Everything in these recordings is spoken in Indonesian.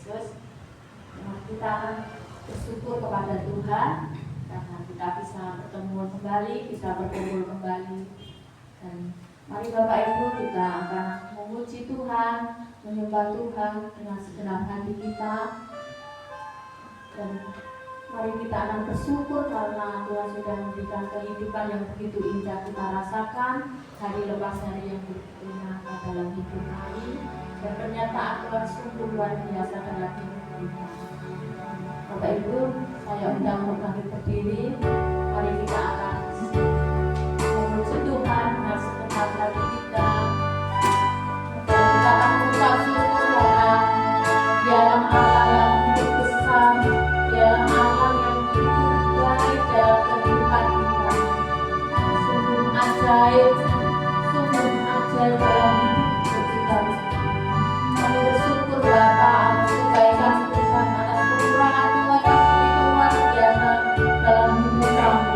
Yesus. Kita akan bersyukur kepada Tuhan karena kita bisa bertemu kembali, bisa berkumpul kembali. Dan mari Bapak Ibu, kita akan memuji Tuhan, menyembah Tuhan dengan segenap hati kita. Dan mari kita akan bersyukur karena Tuhan sudah memberikan kehidupan yang begitu indah kita rasakan hari lepas hari yang begitu nyata dalam hidup kami. Dan pernyataan Tuhan sungguh luar biasa dalam hidup kita. Bapak Ibu, saya undang untuk bangkit berdiri. Mari kita akan memuji Tuhan dengan segenap hati kita. Dan kita akan mengucap syukur karena Dialah Allah yang begitu besar, Dialah Allah yang begitu baik dalam kehidupan kita. Sungguh ajaib dalam hidup kita. Kami bersyukur Bapa atas kebaikan Tuhan, atas kekurangan Tuhan yang begitu luar biasa dalam hidup kami.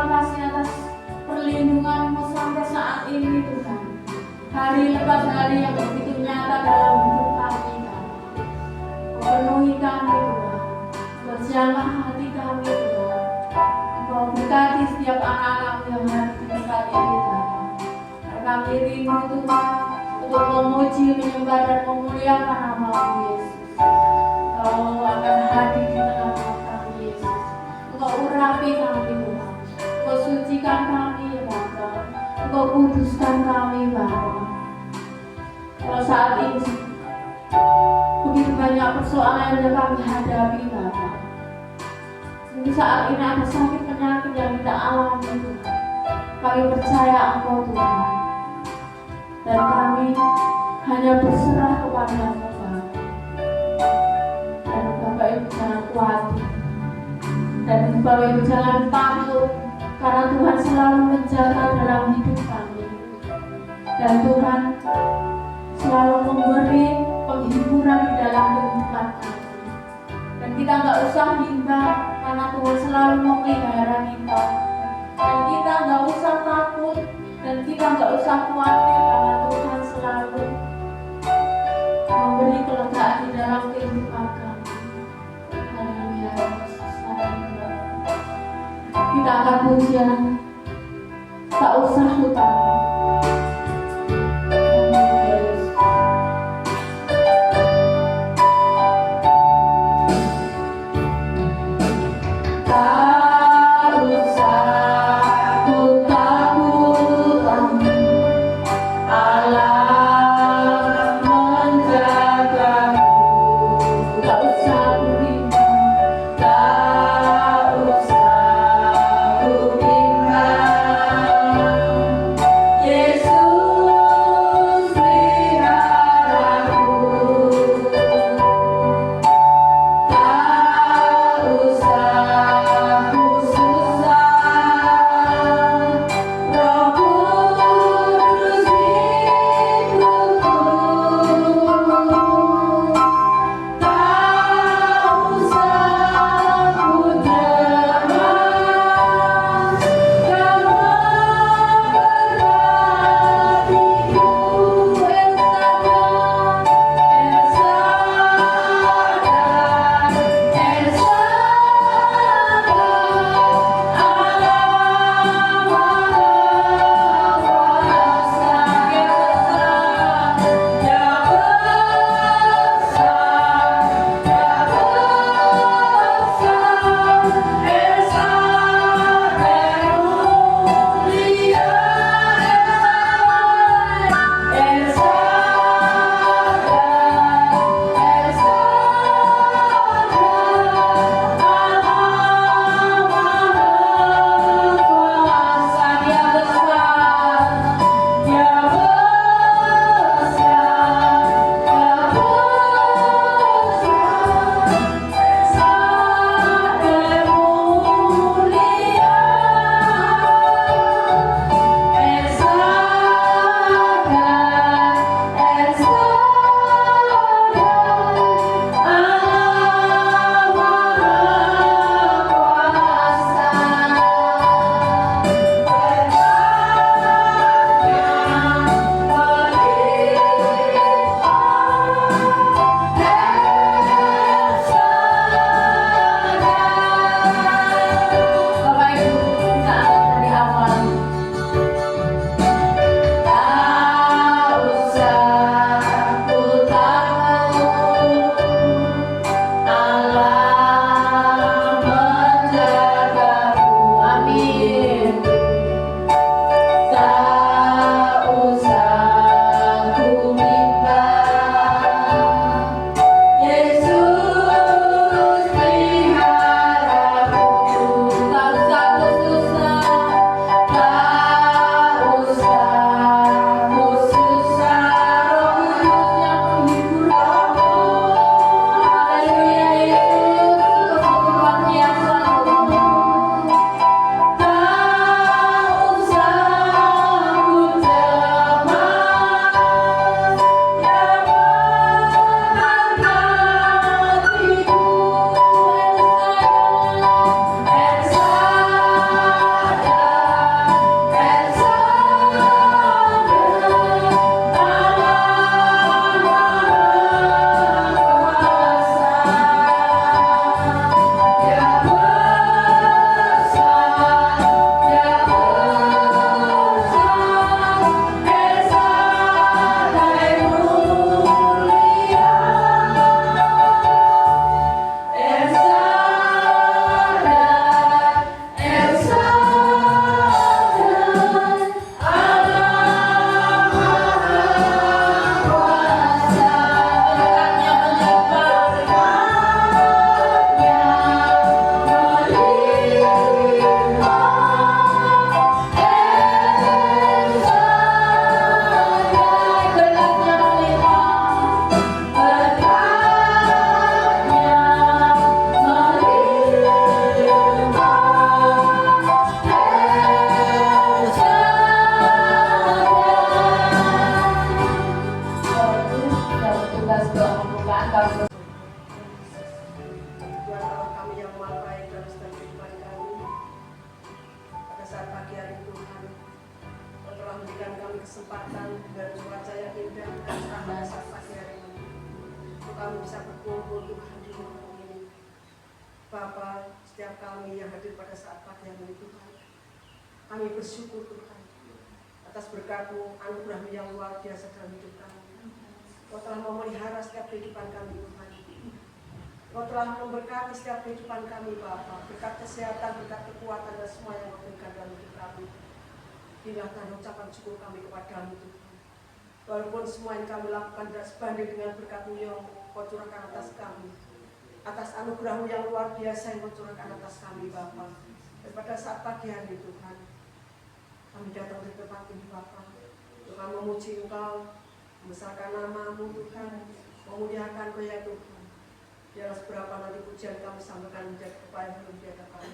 terima kasih atas perlindungan-Mu sampai saat ini Tuhan. Hari lepas hari yang begitu nyata dalam hidup kami Tuhan. Penuhi kami Tuhan, berjamah hati kami Tuhan. Engkau berkati setiap anak-anak yang hadir di tempat ini Tuhan. Kami rindu Tuhan untuk memuji, menyembah dan memuliakan nama-Mu Yesus. Kau akan hadir di tengah-tengah kami Yesus. Engkau urapi kami Tuhan. Engkau sucikan kami ya Bapa. Engkau kuduskan kami Bapa. Kalau saat ini begitu banyak persoalan yang kami hadapi Bapa. Mungkin saat ini ada sakit penyakit yang kita alami Tuhan. Kami percaya Engkau Tuhan. Dan kami hanya berserah kepada-Mu Bapa. Dan Bapak Ibu jangan khawatir. Dan Bapak Ibu jangan takut, karena Tuhan selalu menjaga dalam hidup kami. Dan Tuhan selalu memberi penghiburan di dalam kehidupan kami. Dan kita nggak usah bimbang, karena Tuhan selalu memelihara kita. Dan kita nggak usah takut, dan kita nggak usah khawatir, karena Tuhan selalu memberi kelegaan di dalam kehidupan kami. Haleluya. Kita akan pujian, tak usah hutang. Engkau Tuhan Allah kami yang maha baik dalam setiap kehidupan kami. Pada saat pagi hari Tuhan, Kau telah memberikan kami kesempatan dan cuaca yang indah dan cerah pada saat pagi hari ini. Untuk kami bisa berkumpul Tuhan di rumah ini. Bapa, setiap kami yang hadir pada saat pagi hari ini Tuhan, kami bersyukur Tuhan atas berkat-Mu, anugerah-Mu yang luar biasa dalam hidup kami. Kau telah memelihara setiap kehidupan kami Tuhan. Kau telah memberkati setiap kehidupan kami Bapa, berkat kesehatan, berkat kekuatan dan semua yang Kau berikan dalam hidup kami. Hilangkan ucapan syukur kami kepadamu Tuhan. Walaupun semua yang kami lakukan tidak sebanding dengan berkat-Mu yang Kau curahkan atas kami, atas anugerah-Mu yang luar biasa yang Kau curahkan atas kami Bapa. Dan pada saat pagi hari Tuhan, kami datang di tempat ini Bapa, untuk kami memuji Engkau, membesarkan nama-Mu Tuhan, memuliakan Kau ya Tuhan. Biarlah seberapa nanti pujian kami sampaikan menjadi kepada hadirat kami.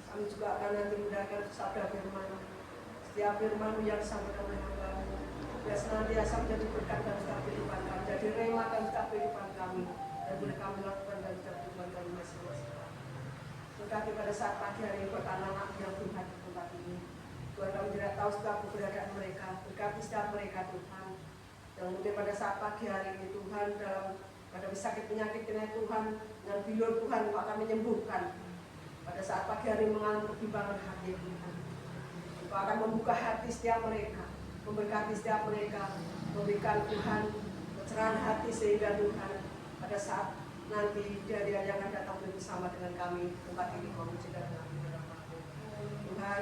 Kami juga akan nanti mendengarkan sabda firman. Setiap firman yang disampaikan oleh hamba-Mu, biar senantiasa menjadi berkat dalam setiap kehidupan kami, jadi rema dalam setiap kehidupan kami, dan boleh kami lakukan dalam setiap kehidupan kami masing-masing. Berkati pada saat pagi hari ini buat anak-anak yang Tuhan di tempat ini. Tuhan, kami tidak tahu setiap keberadaan mereka, berkati setiap mereka Tuhan. Dan mungkin pada saat pagi hari ini Tuhan, dalam pada sakit penyakit kena Tuhan, dengan bilur Tuhan Kau akan menyembuhkan. Pada saat pagi hari mengalami pertimbangan hati Tuhan, Kau akan membuka hati setiap mereka, memberkati setiap mereka, memberikan Tuhan kecerahan hati sehingga Tuhan pada saat nanti dia yang akan datang bersama dengan kami tempat ini memuji dan mengaku Tuhan.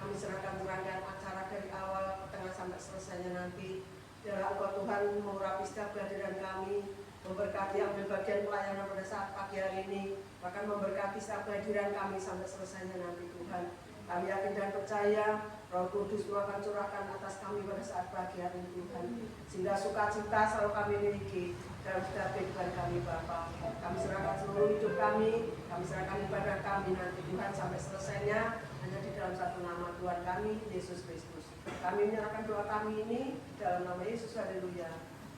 Kami serahkan rangkaian acara dari awal tengah sampai selesainya nanti. Biarlah Engkau Tuhan mengurapi setiap kehadiran kami, memberkati ambil bagian pelayanan pada saat pagi hari ini, bahkan memberkati setiap kehadiran kami sampai selesainya nanti Tuhan. Kami yakin dan percaya Roh Kudus akan curahkan atas kami pada saat pagi hari ini Tuhan, sehingga sukacita selalu kami miliki dalam setiap kehidupan kami Bapa. Kami serahkan seluruh hidup kami serahkan ibadah kami nanti Tuhan sampai selesainya hanya di dalam satu nama Tuhan kami, Yesus Kristus. Kami menyerahkan doa kami ini dalam nama Yesus, haleluya.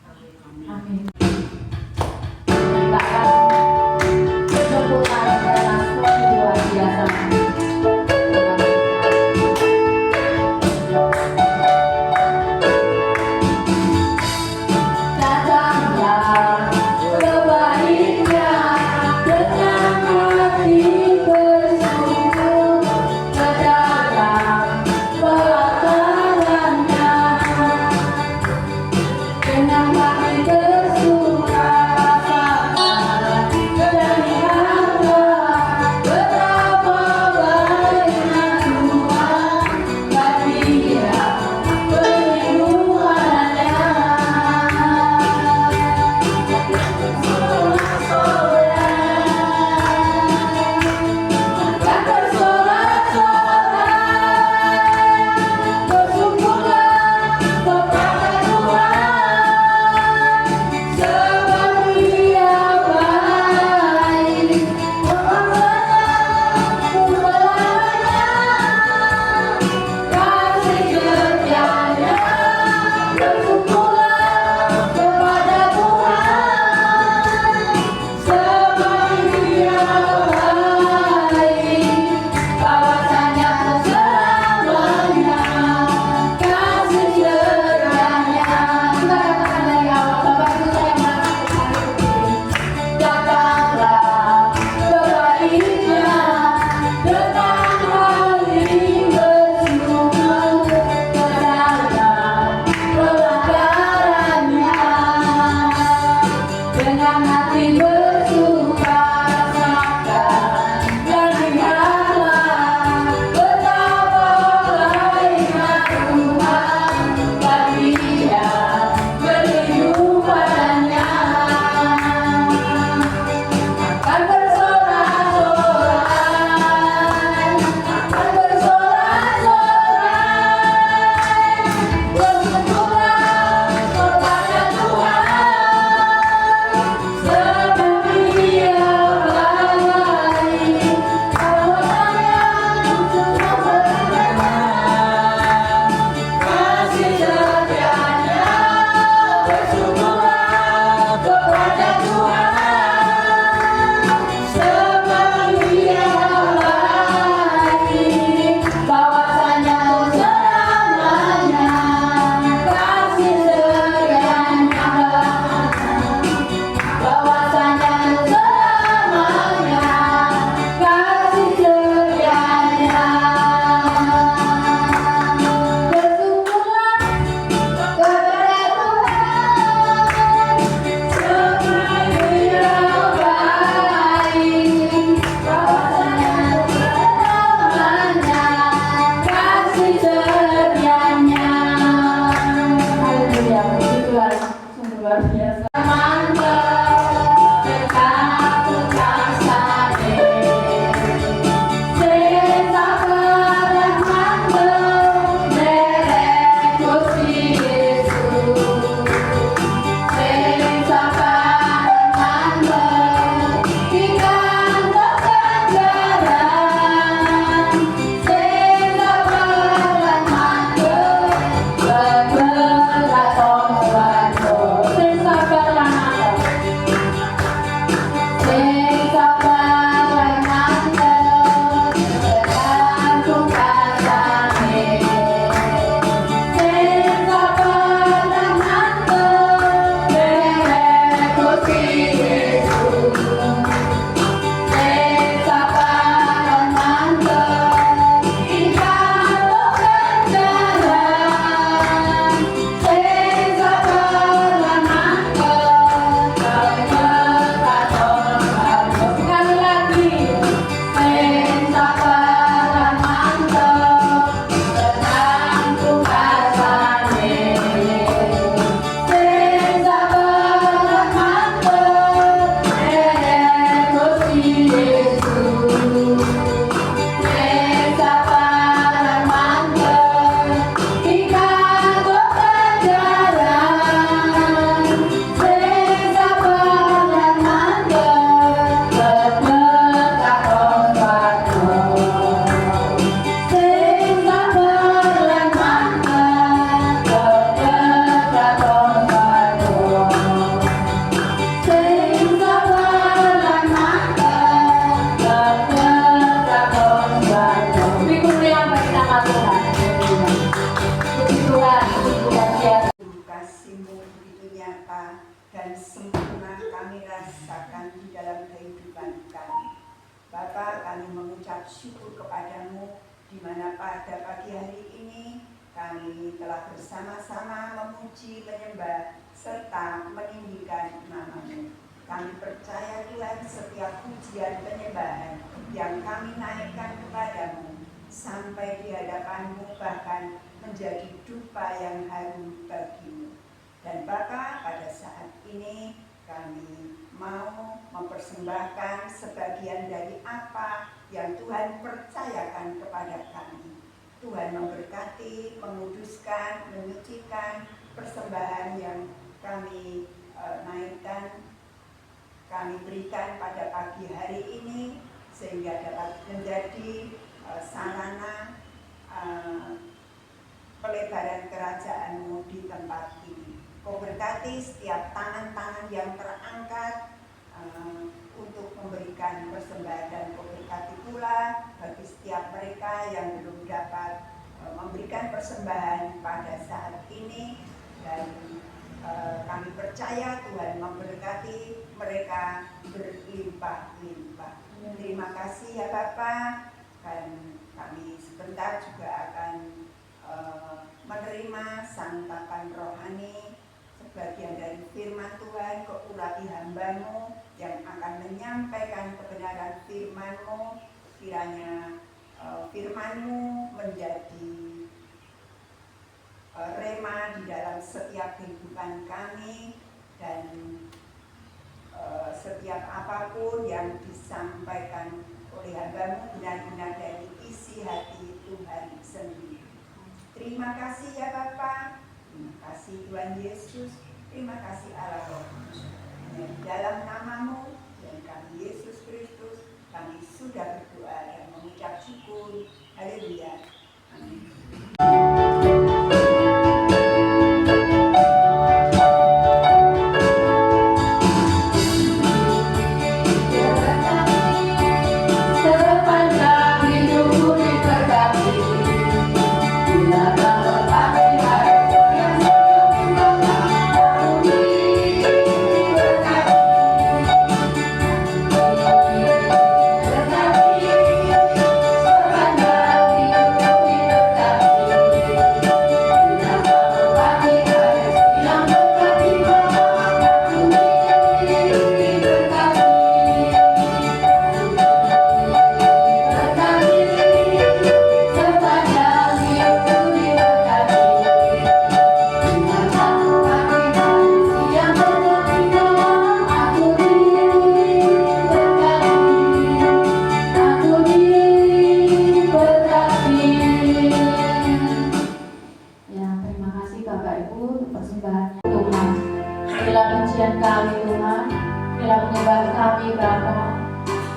Amin. Amin. Kesempurnaan dalam luar biasa. Dengan hati bersyukur. dan sempurna kami rasakan di dalam kehidupan kami. Bapa, kami mengucap syukur kepadamu di mana pada pagi hari ini kami telah bersama-sama memuji, menyembah, serta meninggikan nama-Mu. Kami percaya Tuhan setiap pujian penyembahan yang kami naikkan kepadamu sampai di hadapan-Mu bahkan menjadi dupa yang harum bagi-Mu. Dan Bapa, pada saat ini kami mau mempersembahkan sebagian dari apa yang Tuhan percayakan kepada kami. Tuhan memberkati, menguduskan, menyucikan persembahan yang kami naikkan, kami berikan pada pagi hari ini sehingga dapat menjadi sarana pelebaran kerajaan-Mu di tempat ini. Kau berkati setiap tangan-tangan yang terangkat untuk memberikan persembahan, dan Kau berkati pula bagi setiap mereka yang belum dapat memberikan persembahan pada saat ini. Dan kami percaya Tuhan memberkati mereka berlimpah-limpah. Terima kasih ya Bapa. Dan kami sebentar juga akan menerima santapan rohani, sebagian dari firman Tuhan. Kau urapi hamba-Mu yang akan menyampaikan kebenaran firman-Mu. Kiranya firman-Mu menjadi rema di dalam setiap kehidupan kami, dan setiap apapun yang disampaikan oleh hamba-Mu benar-benar dari isi hati Tuhan sendiri. Terima kasih ya Bapa. Terima kasih Tuhan Yesus. Terima kasih Allah Roh Kudus. Di dalam nama-Mu dan kami Yesus Kristus, kami sudah berdoa dan mengucap syukur. Haleluya. Amin.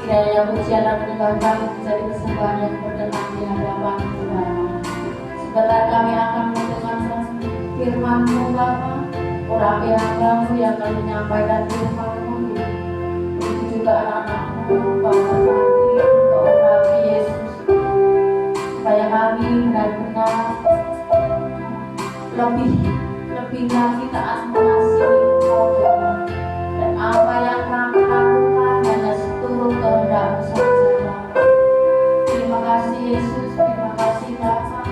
Kiranya pujian dan penyembahan kami menjadi persembahan yang berkenan di hadapan Tuhan. Sebentar kami akan mendengarkan firman-Mu Bapa. Urapi hamba-Mu yang akan menyampaikan firman-Mu. Begitu juga anak-anak-Mu Bapa nanti untuk urapi Yesus, supaya kami benar-benar lebih lagi taat mengasihi Engkau Tuhan. Dan apa yang kami lakukan hanya seturut kehendak-Mu saja. Terima kasih Yesus, terima kasih Bapa.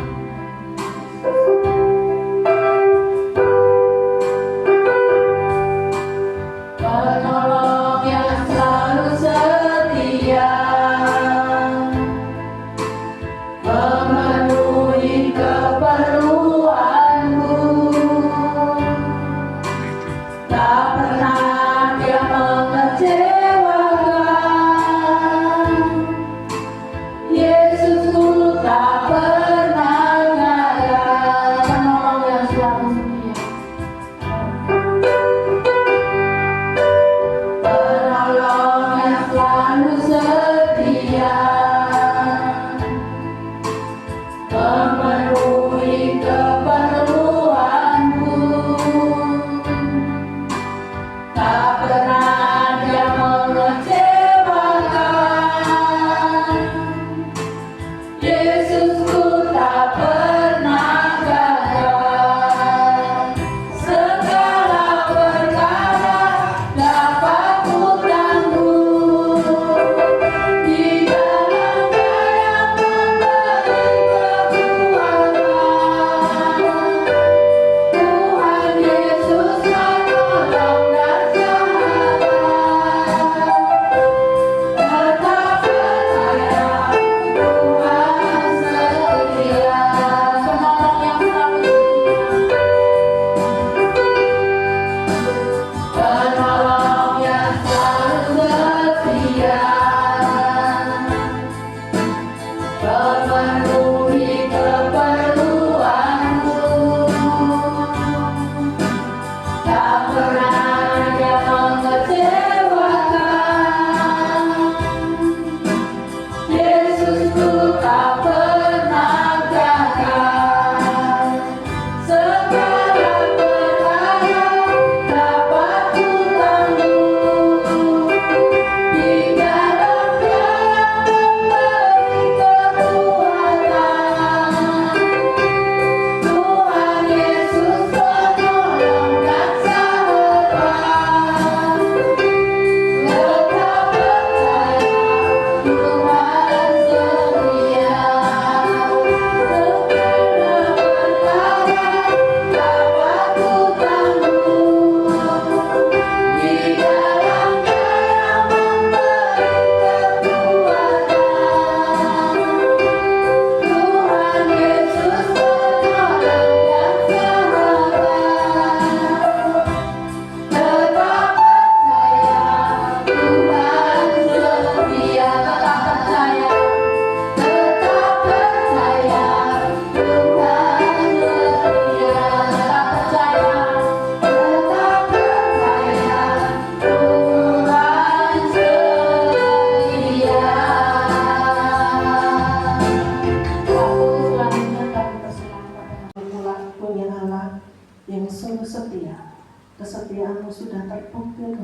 Penolong yang selalu setia, memenuhi keperluanku. Tak pernah Dia mengecewakan. Yesusku tak pernah gagal. Penolong yang selalu setia. Penolong yang selalu setia, memenuhi keperluanku. Tak pernah Dia mengecewakan. Yesusku tak pernah gagal. Segala perkara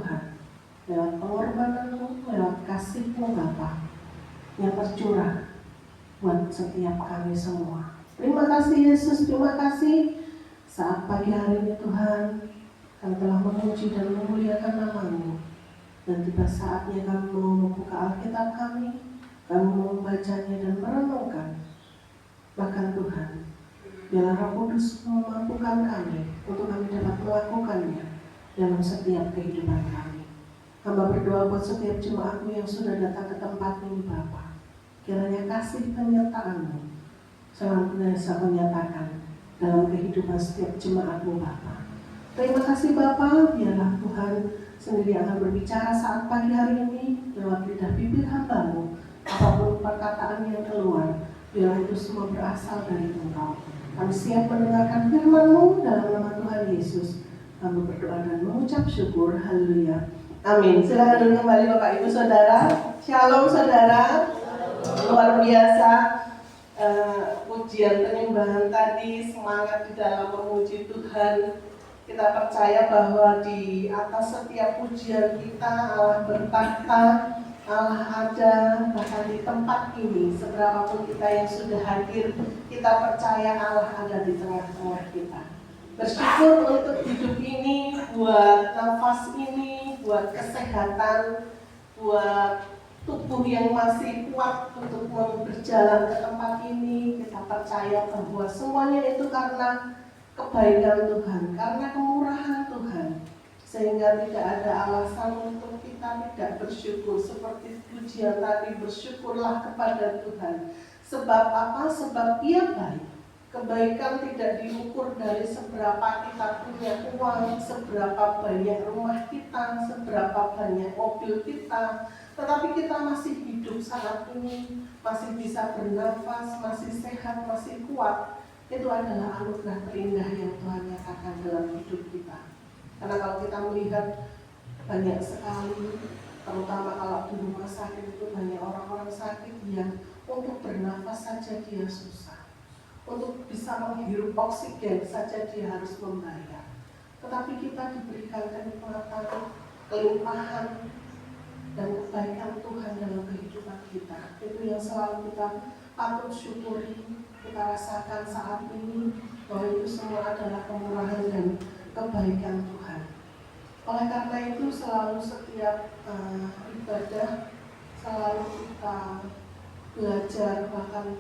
Tuhan, lewat pengorbanan-Mu, lewat kasih-Mu Bapa yang tercurah buat setiap kami semua. Terima kasih Yesus, terima kasih saat pagi hari ini Tuhan kami telah memuji dan memuliakan nama-Mu. Dan tiba saatnya kami mau membuka Alkitab kami mau membacanya dan merenungkan. Bahkan Tuhan, biarlah Roh Kudus memampukan kami untuk kami dapat melakukannya dalam setiap kehidupan kami. Hamba berdoa buat setiap jemaat-Mu yang sudah datang ke tempat ini Bapa. Kiranya kasih penyertaan-Mu senantiasa menyatakan dalam kehidupan setiap jemaat-Mu Bapa. Terima kasih Bapa, biarlah Tuhan sendiri akan berbicara saat pagi hari ini lewat lidah bibir hamba-Mu. Apapun perkataan yang keluar, biarlah itu semua berasal dari Engkau. Kami siap mendengarkan firman-Mu dalam nama Tuhan Yesus. Kami berdoa dan mengucap syukur. Haleluya. Amin. Silakan duduk kembali Bapak Ibu Saudara. Shalom Saudara. Luar biasa pujian penyembahan tadi, semangat di dalam memuji Tuhan. Kita percaya bahwa di atas setiap pujian kita Allah bertakhta, Allah ada bahkan di tempat ini. Seberapapun kita yang sudah hadir, kita percaya Allah ada di tengah-tengah kita. Bersyukur untuk hidup ini, buat nafas ini, buat kesehatan, buat tubuh yang masih kuat untuk berjalan ke tempat ini. Kita percaya bahwa semuanya itu karena kebaikan Tuhan, karena kemurahan Tuhan, sehingga tidak ada alasan untuk kita tidak bersyukur. Seperti pujian tadi, bersyukurlah kepada Tuhan. Sebab apa? Sebab Ia baik. Kebaikan tidak diukur dari seberapa kita punya uang, seberapa banyak rumah kita, seberapa banyak mobil kita, tetapi kita masih hidup saat ini, masih bisa bernafas, masih sehat, masih kuat. Itu adalah anugerah terindah yang Tuhan nyatakan dalam hidup kita. Karena kalau kita melihat banyak sekali, terutama kalau di rumah sakit itu banyak orang-orang sakit yang untuk bernafas saja dia susah. Untuk bisa menghirup oksigen saja dia harus membayar. Tetapi kita diberikan kenikmatan, kelimpahan, dan kebaikan Tuhan dalam kehidupan kita. Itu yang selalu kita patut syukuri, kita rasakan saat ini, bahwa itu semua adalah kemurahan dan kebaikan Tuhan. Oleh karena itu selalu setiap ibadah selalu kita belajar, bahkan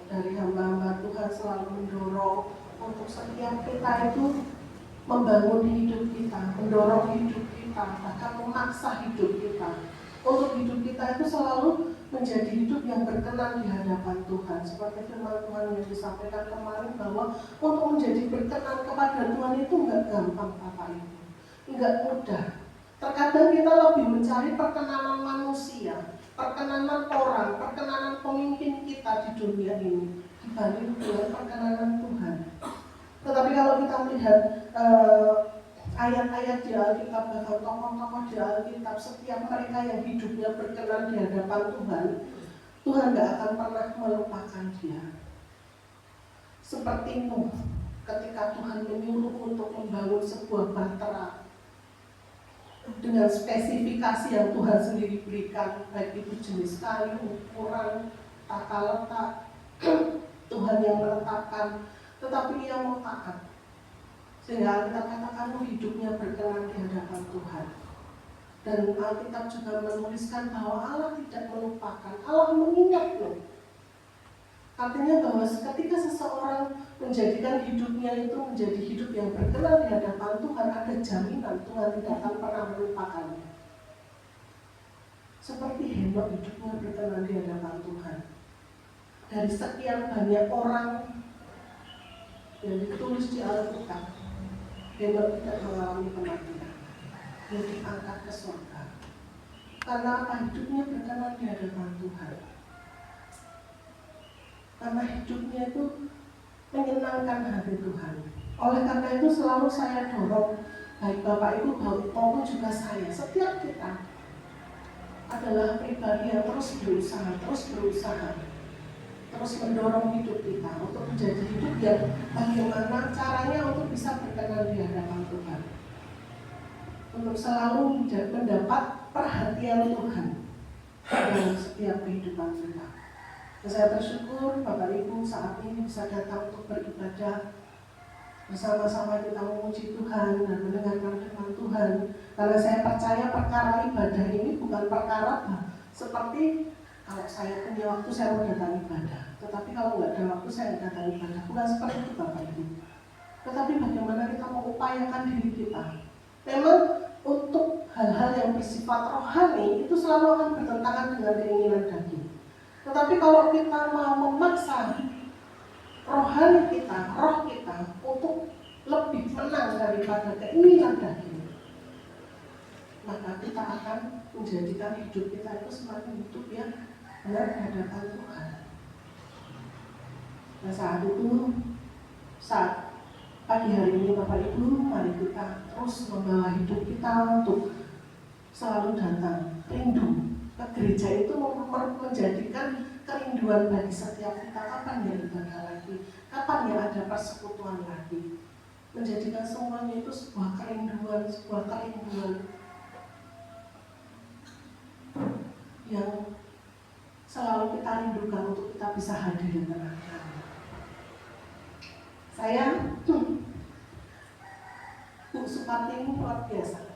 dari hamba-hamba Tuhan selalu mendorong untuk setiap kita itu membangun hidup kita, mendorong hidup kita, bahkan memaksa hidup kita. Untuk hidup kita itu selalu menjadi hidup yang berkenan di hadapan Tuhan. Seperti firman Tuhan yang disampaikan kemarin, bahwa untuk menjadi berkenan kepada Tuhan itu enggak gampang Bapak Ibu, enggak mudah. Terkadang kita lebih mencari perkenanan manusia, perkenanan orang, perkenanan pemimpin kita di dunia ini dibanding dengan perkenanan Tuhan. Tetapi kalau kita melihat ayat-ayat di Alkitab, bahkan tokoh-tokoh di Alkitab, setiap mereka yang hidupnya berkenan di hadapan Tuhan, Tuhan gak akan pernah melupakan dia. Seperti Nuh, ketika Tuhan menyuruh untuk membangun sebuah bahtera dengan spesifikasi yang Tuhan sendiri berikan, baik itu jenis kayu, ukuran, tata letak, Tuhan yang menetapkan, tetapi ia mau taat. Sehingga kita katakan hidupnya berkenan di hadapan Tuhan. Dan Alkitab juga menuliskan bahwa Allah tidak melupakan, Allah mengingat loh. Artinya bahwa ketika seseorang menjadikan hidupnya itu menjadi hidup yang berkenan di hadapan Tuhan, ada jaminan Tuhan tidak akan pernah melupakannya. Seperti Henok hidupnya berkenan di hadapan Tuhan. Dari sekian banyak orang yang ditulis di Alkitab, Henok tidak mengalami kematian, dia diangkat ke surga. Karena apa? Hidupnya berkenan di hadapan Tuhan. Karena hidupnya itu menyenangkan hati Tuhan. Oleh karena itu selalu saya dorong, baik Bapak Ibu maupun juga saya, setiap kita adalah pribadi yang terus berusaha, terus mendorong hidup kita untuk menjadi hidup yang bagaimana caranya untuk bisa berkenan di hadapan Tuhan. untuk selalu mendapat perhatian Tuhan dalam setiap kehidupan kita. Dan saya bersyukur Bapak Ibu saat ini bisa datang untuk beribadah bersama-sama, kita memuji Tuhan dan mendengarkan firman Tuhan. Karena saya percaya perkara ibadah ini bukan perkara seperti kalau saya punya waktu saya mau datang ibadah, tetapi kalau nggak ada waktu saya nggak datang ibadah. Bukan seperti itu Bapak Ibu. Tetapi bagaimana kita mengupayakan diri kita. Memang untuk hal-hal yang bersifat rohani itu selalu akan bertentangan dengan keinginan daging. Tetapi kalau kita mau memaksa rohani kita, roh kita untuk lebih menang daripada keinginan daging, maka kita akan menjadikan hidup kita itu semakin hidup yang benar di hadapan Tuhan. Nah saat pagi hari ini Bapak Ibu, mari kita terus membawa hidup kita untuk selalu datang, rindu ke gereja. Itu menjadikan kerinduan bagi setiap kita. Kapan ya ibadah lagi? Kapan ya ada persekutuan lagi? Menjadikan semuanya itu sebuah kerinduan yang selalu kita rindukan untuk kita bisa hadir di tengah-tengah. Saya Bu Suparti ini luar biasa.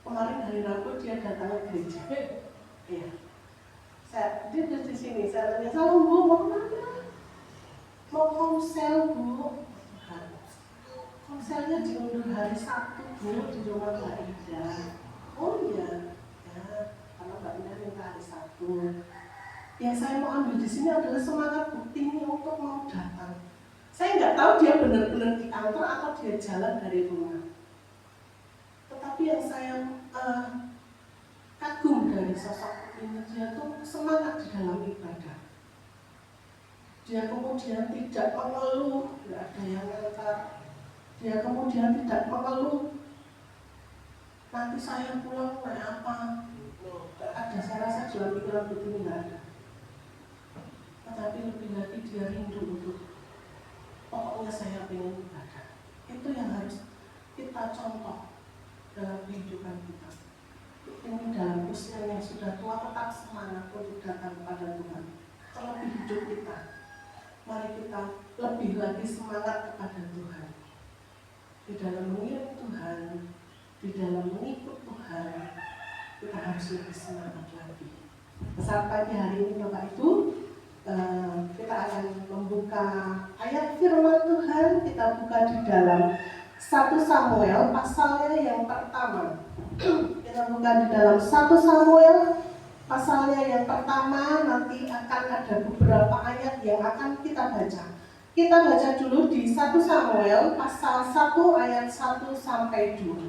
Kemarin hari Rabu dia datang ke gereja. Iya. Dia di sini. Saya tanya, "Salam Bu, mau kemana?" "Mau konsel Bu." "Konselnya diundur hari Sabtu Bu, di rumah Mbak Ida." "Oh iya, ya, karena Mbak Ida minta hari Sabtu." Yang saya mau ambil di sini adalah semangat buktinya untuk mau datang. Saya nggak tahu dia benar-benar di kantor atau dia jalan dari rumah. Tetapi yang saya kagum dari sosok ini, dia tuh semangat di dalam ibadah. Dia kemudian tidak mengeluh, tidak ada yang ngantar. Dia kemudian tidak mengeluh, "Nanti saya pulang naik apa?" Tidak ada, saya rasa dalam pikiran begini tidak ada. Tetapi lebih lagi dia rindu untuk, pokoknya saya ingin ibadah. Itu yang harus kita contoh dalam kehidupan kita. Ini dalam usia yang sudah tua tetap semangat untuk datang kepada Tuhan. Terlebih hidup kita, mari kita lebih lagi semangat kepada Tuhan. Di dalam mengiring Tuhan, di dalam mengikut Tuhan, kita harus lebih semangat lagi. Saat pagi hari ini Bapak Ibu, kita akan membuka ayat firman Tuhan. Kita buka di dalam 1 Samuel pasalnya yang pertama. Kita buka di dalam 1 Samuel pasalnya yang pertama. Nanti akan ada beberapa ayat yang akan kita baca. Kita baca dulu di 1 Samuel pasal 1 ayat 1 sampai 2.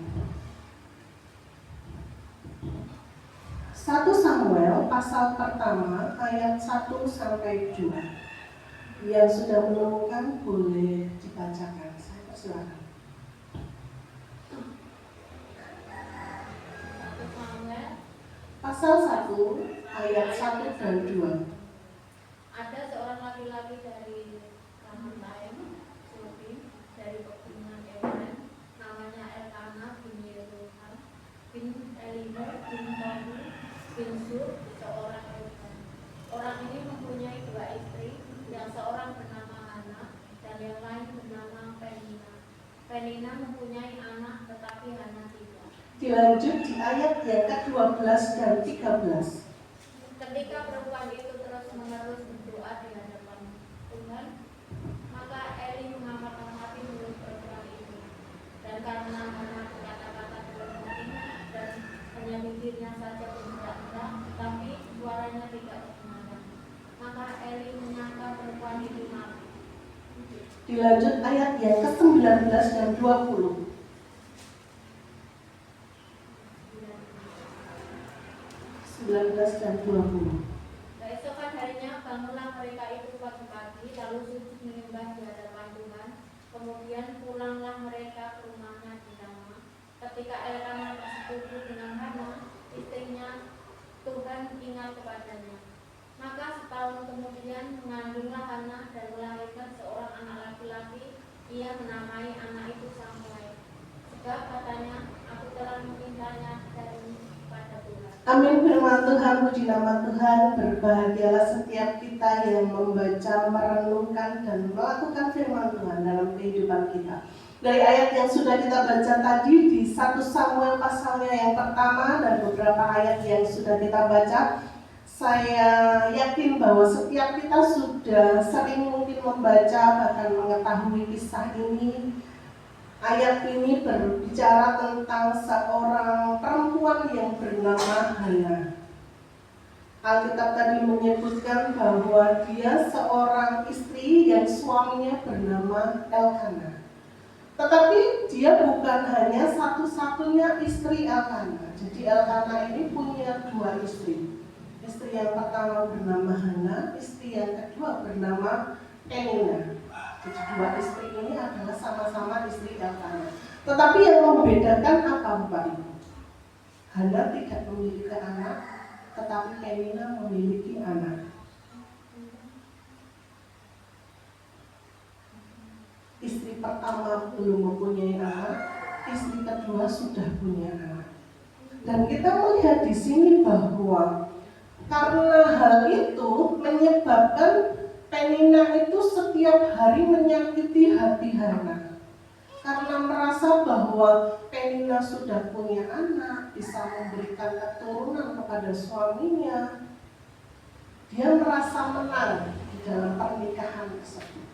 1 Samuel pasal pertama ayat 1 sampai 2. Yang sudah menemukan boleh dibacakan. Saya persilakan. Pasal 1 ayat 1 dan 2. Ada seorang laki-laki dari Ramataim, Sulbi, dari pegunungan Efraim, namanya Elkanah bin Yeroham bin Elimur bin Tohu bin Sur, seorang Efraim. Orang ini mempunyai 2 istri, yang seorang bernama Hana dan yang lain bernama Penina. Penina mempunyai anak, tetapi Hana tidak. Dilanjut di ayat yang ke-12 dan 13. Ketika perempuan itu terus-menerus berdoa di hadapan Tuhan, maka Eli mengamati mulut perempuan itu. Dan karena Hana berkata-kata dalam hatinya dan hanya bibirnya saja bergerak-gerak, tetapi suaranya tidak terdengar, maka Eli menyangka perempuan itu mati. Dilanjut ayat yang ke-19 dan 20. 19 dan 20. Keesokan harinya bangunlah mereka itu pagi-pagi, lalu sujud menyembah di hadapan Tuhan. Kemudian pulanglah mereka ke rumahnya di Rama. Ketika Elkanah bersekutu dengan Hana, istrinya, Tuhan ingat kepadanya. Maka setahun kemudian mengandunglah Hana dan melahirkan seorang anak laki-laki. Ia menamai anak itu Samuel. Sebab katanya, aku telah memintanya daripada Tuhan. Amin. Firman Tuhan, puji nama Tuhan. Berbahagialah setiap kita yang membaca, merenungkan, dan melakukan firman Tuhan dalam kehidupan kita. Dari ayat yang sudah kita baca tadi di 1 Samuel pasalnya yang pertama dan beberapa ayat yang sudah kita baca, saya yakin bahwa setiap kita sudah sering mungkin membaca bahkan mengetahui kisah ini. Ayat ini berbicara tentang seorang perempuan yang bernama Hana. Alkitab tadi menyebutkan bahwa dia seorang istri yang suaminya bernama Elkana. Tetapi dia bukan hanya satu-satunya istri Elkana. Jadi Elkana ini punya 2 istri. Istri yang pertama bernama Hana, istri yang kedua bernama Penina. Jadi 2 istri ini adalah sama-sama istri Elkana. Tetapi yang membedakan apa Bapak Ibu? Hana tidak memiliki anak, tetapi Penina memiliki anak. Istri pertama belum mempunyai anak, istri kedua sudah punya anak. Dan kita melihat di sini bahwa karena hal itu menyebabkan Penina itu setiap hari menyakiti hati Hana. Karena merasa bahwa Penina sudah punya anak, bisa memberikan keturunan kepada suaminya, dia merasa menang di dalam pernikahan tersebut.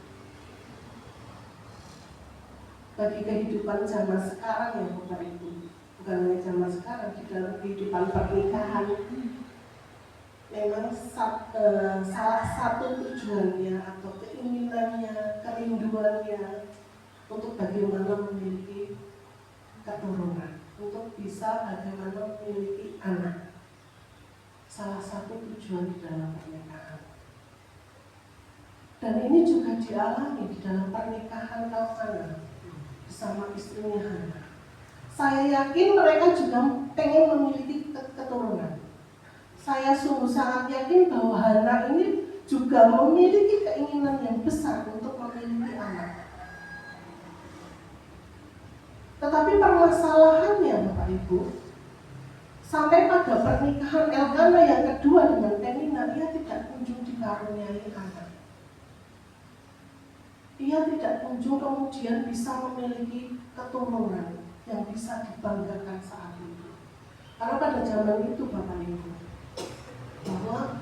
Bagi kehidupan zaman sekarang ya Bapak Ibu, bukan hanya zaman sekarang, di dalam kehidupan pernikahan, memang salah satu tujuannya atau keinginannya, kerinduannya untuk bagaimana memiliki keturunan, untuk bisa bagaimana memiliki anak. Salah satu tujuan di dalam pernikahan. Dan ini juga dialami di dalam pernikahan Elkana bersama istrinya Hana. Saya yakin mereka juga pengen memiliki keturunan. Saya sungguh sangat yakin bahwa Hana ini juga memiliki keinginan yang besar untuk memiliki anak. Tetapi permasalahannya Bapak Ibu, sampai pada pernikahan Elkana yang kedua dengan Penina, ia tidak kunjung dikaruniai anak. Ia tidak kunjung kemudian bisa memiliki keturunan yang bisa dibanggakan saat itu. Karena pada zaman itu Bapak Ibu, bahwa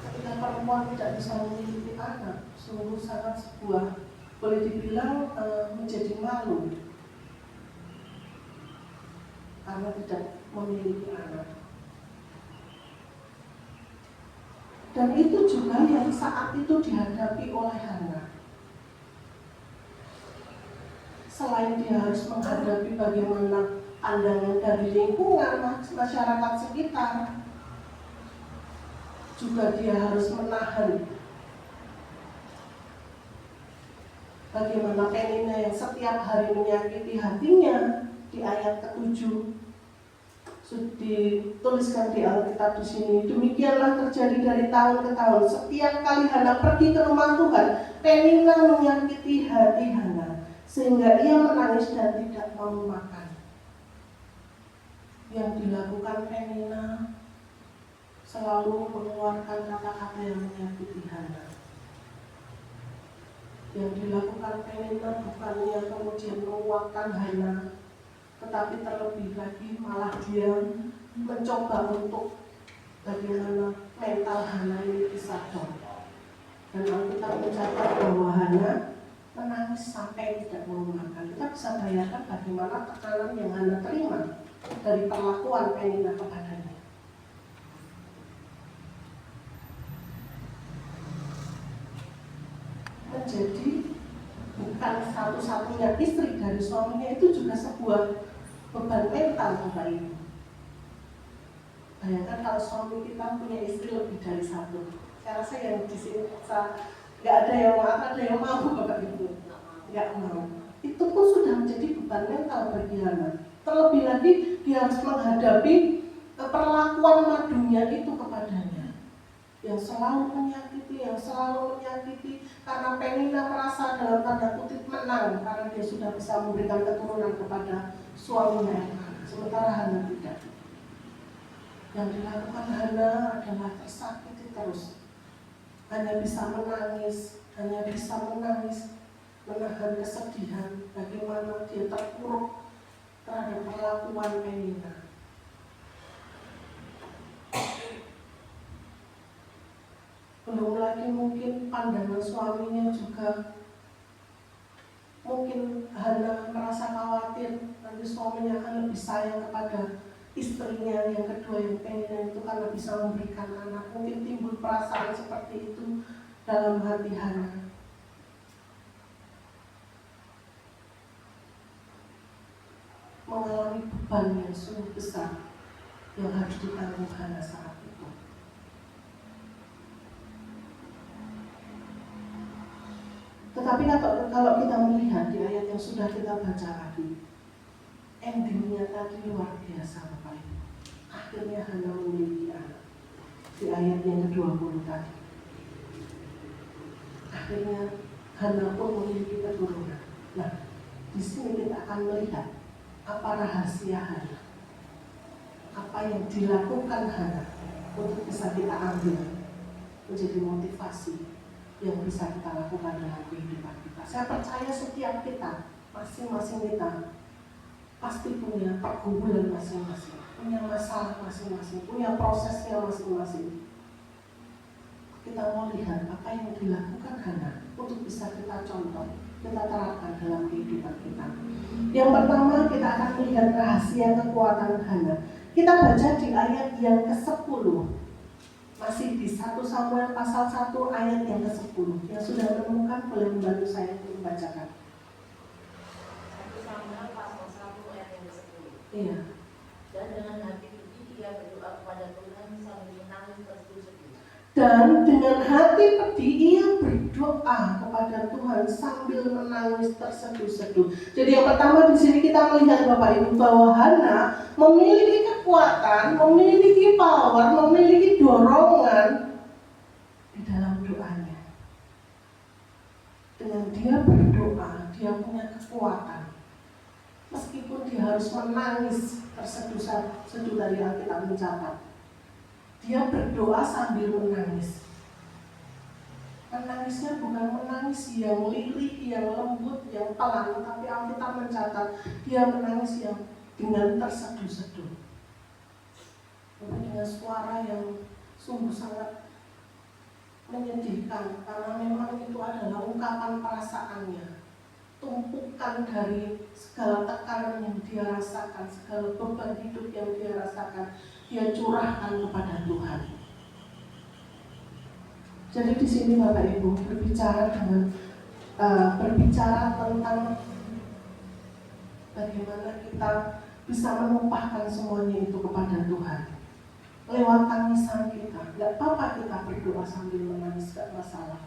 ketika perempuan tidak bisa memiliki anak, sungguh sangat sebuah, boleh dibilang menjadi malu karena tidak memiliki anak. Dan itu juga yang saat itu dihadapi oleh Hana. Selain dia harus menghadapi bagaimana pandangan dari lingkungan, masyarakat sekitar, juga dia harus menahan bagaimana Penina yang setiap hari menyakiti hatinya. Di ayat ke-7 dituliskan di Alkitab di sini, demikianlah terjadi dari tahun ke tahun. Setiap kali Hana pergi ke rumah Tuhan, Penina menyakiti hati Hana, sehingga ia menangis dan tidak mau makan. Yang dilakukan Penina selalu mengeluarkan kata-kata yang menyakiti Hana. Yang dilakukan Penina bukannya kemudian menguatkan Hana, tetapi terlebih lagi malah dia mencoba untuk bagaimana mental Hana ini bisa down. Dan Alkitab mencatat bahwa Hana menangis sampai tidak mau makan. Kita bisa bayangkan bagaimana tekanan yang Hana terima dari perlakuan Penina kepadanya. Menjadi bukan satu-satunya istri dari suaminya, itu juga sebuah beban mental Bapak Ibu. Bayangkan kalau suami kita punya istri lebih dari satu. Saya rasa yang di sini nggak ada yang mau, ada yang mau Bapak Ibu, nggak mau. Itu pun sudah menjadi beban mental bagi Hana. Terlebih lagi dia harus menghadapi perlakuan madunya itu kepadanya, yang selalu menyakiti, karena Penina merasa dalam tanda kutip menang karena dia sudah bisa memberikan keturunan kepada suaminya Elkanah, sementara Hana tidak. Yang dilakukan Hana adalah tersakiti terus, hanya bisa menangis, menahan kesedihan bagaimana dia terpuruk terhadap perlakuan Penina. Belum lagi mungkin pandangan suaminya juga, mungkin Hana merasa khawatir nanti suaminya akan lebih sayang kepada istrinya yang kedua yang Penina itu karena bisa memberikan anak. Mungkin timbul perasaan seperti itu dalam hati Hana. Mengalami beban yang sungguh besar yang harus ditanggung Hana saat itu. Tetapi kalau kita melihat di ayat yang sudah kita baca lagi, endingnya tadi luar biasa Bapak Ibu. Akhirnya Hana memiliki anak. Di ayat yang ke-20 tadi. Akhirnya Hana pun memiliki keturunan. Nah, di sini kita akan melihat apa rahasia Hana, apa yang dilakukan Hana untuk bisa kita ambil menjadi motivasi yang bisa kita lakukan dalam kehidupan kita. Saya percaya setiap kita, masing-masing kita pasti punya pergumulan masing-masing, punya masalah masing-masing, punya prosesnya masing-masing. Kita mau lihat apa yang dilakukan Hana untuk bisa kita contoh, kita terapkan dalam kehidupan kita. Yang pertama, kita akan melihat rahasia kekuatan Hana. Kita baca di ayat yang ke-10, masih di 1 Samuel pasal 1 ayat yang ke-10. Yang sudah menemukan boleh membantu saya untuk membacakan. 1 Samuel pasal 1 ayat yang ke-10. Iya. Dan dengan hati suci dia berdoa kepada Tuhan sambil menangis terseduh-seduh. Dan dengan hati pedih ia berdoa kepada Tuhan sambil menangis terseduh-seduh. Jadi yang pertama di sini kita melihat Bapak Ibu bahwa Hana memiliki kekuatan, memiliki power, memiliki dorongan di dalam doanya. Dengan dia berdoa, dia punya kekuatan. Meskipun dia harus menangis terseduh-seduh dari Alkitab mencatat. Dia berdoa sambil menangis. Menangisnya bukan menangis yang lirih, yang lembut, yang pelan, tapi Alkitab mencatat dia menangis yang dengan terseduh-seduh. Dengan suara yang sungguh sangat menyedihkan, karena memang itu adalah ungkapan perasaannya. Tumpukan dari segala tekanan yang dia rasakan, segala beban hidup yang dia rasakan, dia curahkan kepada Tuhan. Jadi di sini Bapak Ibu berbicara tentang bagaimana kita bisa menumpahkan semuanya itu kepada Tuhan lewat tangisan kita. Gak apa-apa kita berdoa sambil menangis, gak masalah.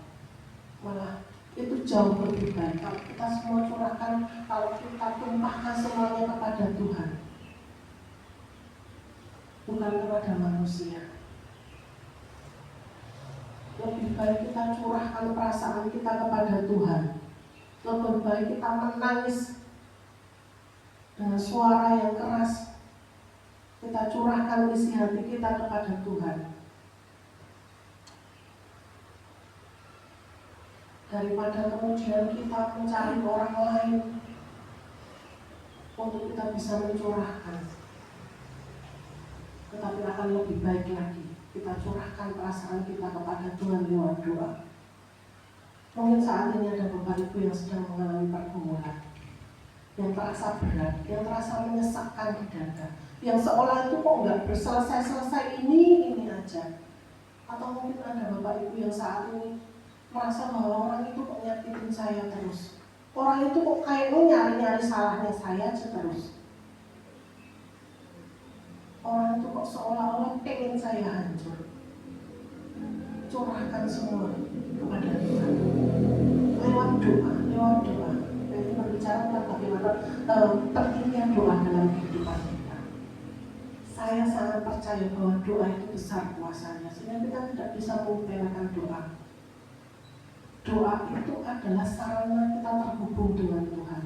Malah itu jauh lebih baik kalau kita semua curahkan, kalau kita tumpahkan semuanya kepada Tuhan, bukan kepada manusia. Lebih baik kita curahkan perasaan kita kepada Tuhan. Lebih baik kita menangis dengan suara yang keras. Kita curahkan isi hati kita kepada Tuhan, daripada kemudian kita mencari orang lain untuk kita bisa mencurahkan. Tetapi akan lebih baik lagi kita curahkan perasaan kita kepada Tuhan lewat doa. Mungkin saat ini ada Bapak Ibu yang sedang mengalami pergumulan, yang terasa berat, yang terasa menyesakkan di dada, yang seolah itu kok nggak berselesai-selesai ini aja. Atau mungkin ada Bapak Ibu yang saat ini merasa bahwa orang itu kok nyakitin saya terus, orang itu kok kayaknya nyari-nyari salahnya saya aja terus, orang itu kok seolah-olah pengen saya hancur. Curahkan semua kepada Tuhan lewat doa. Dan ini berbicara tentang bagaimana pentingnya doa dalam kehidupan kita. Saya sangat percaya bahwa doa itu besar kuasanya, sehingga kita tidak bisa melupakan doa. Doa itu adalah sarana kita terhubung dengan Tuhan.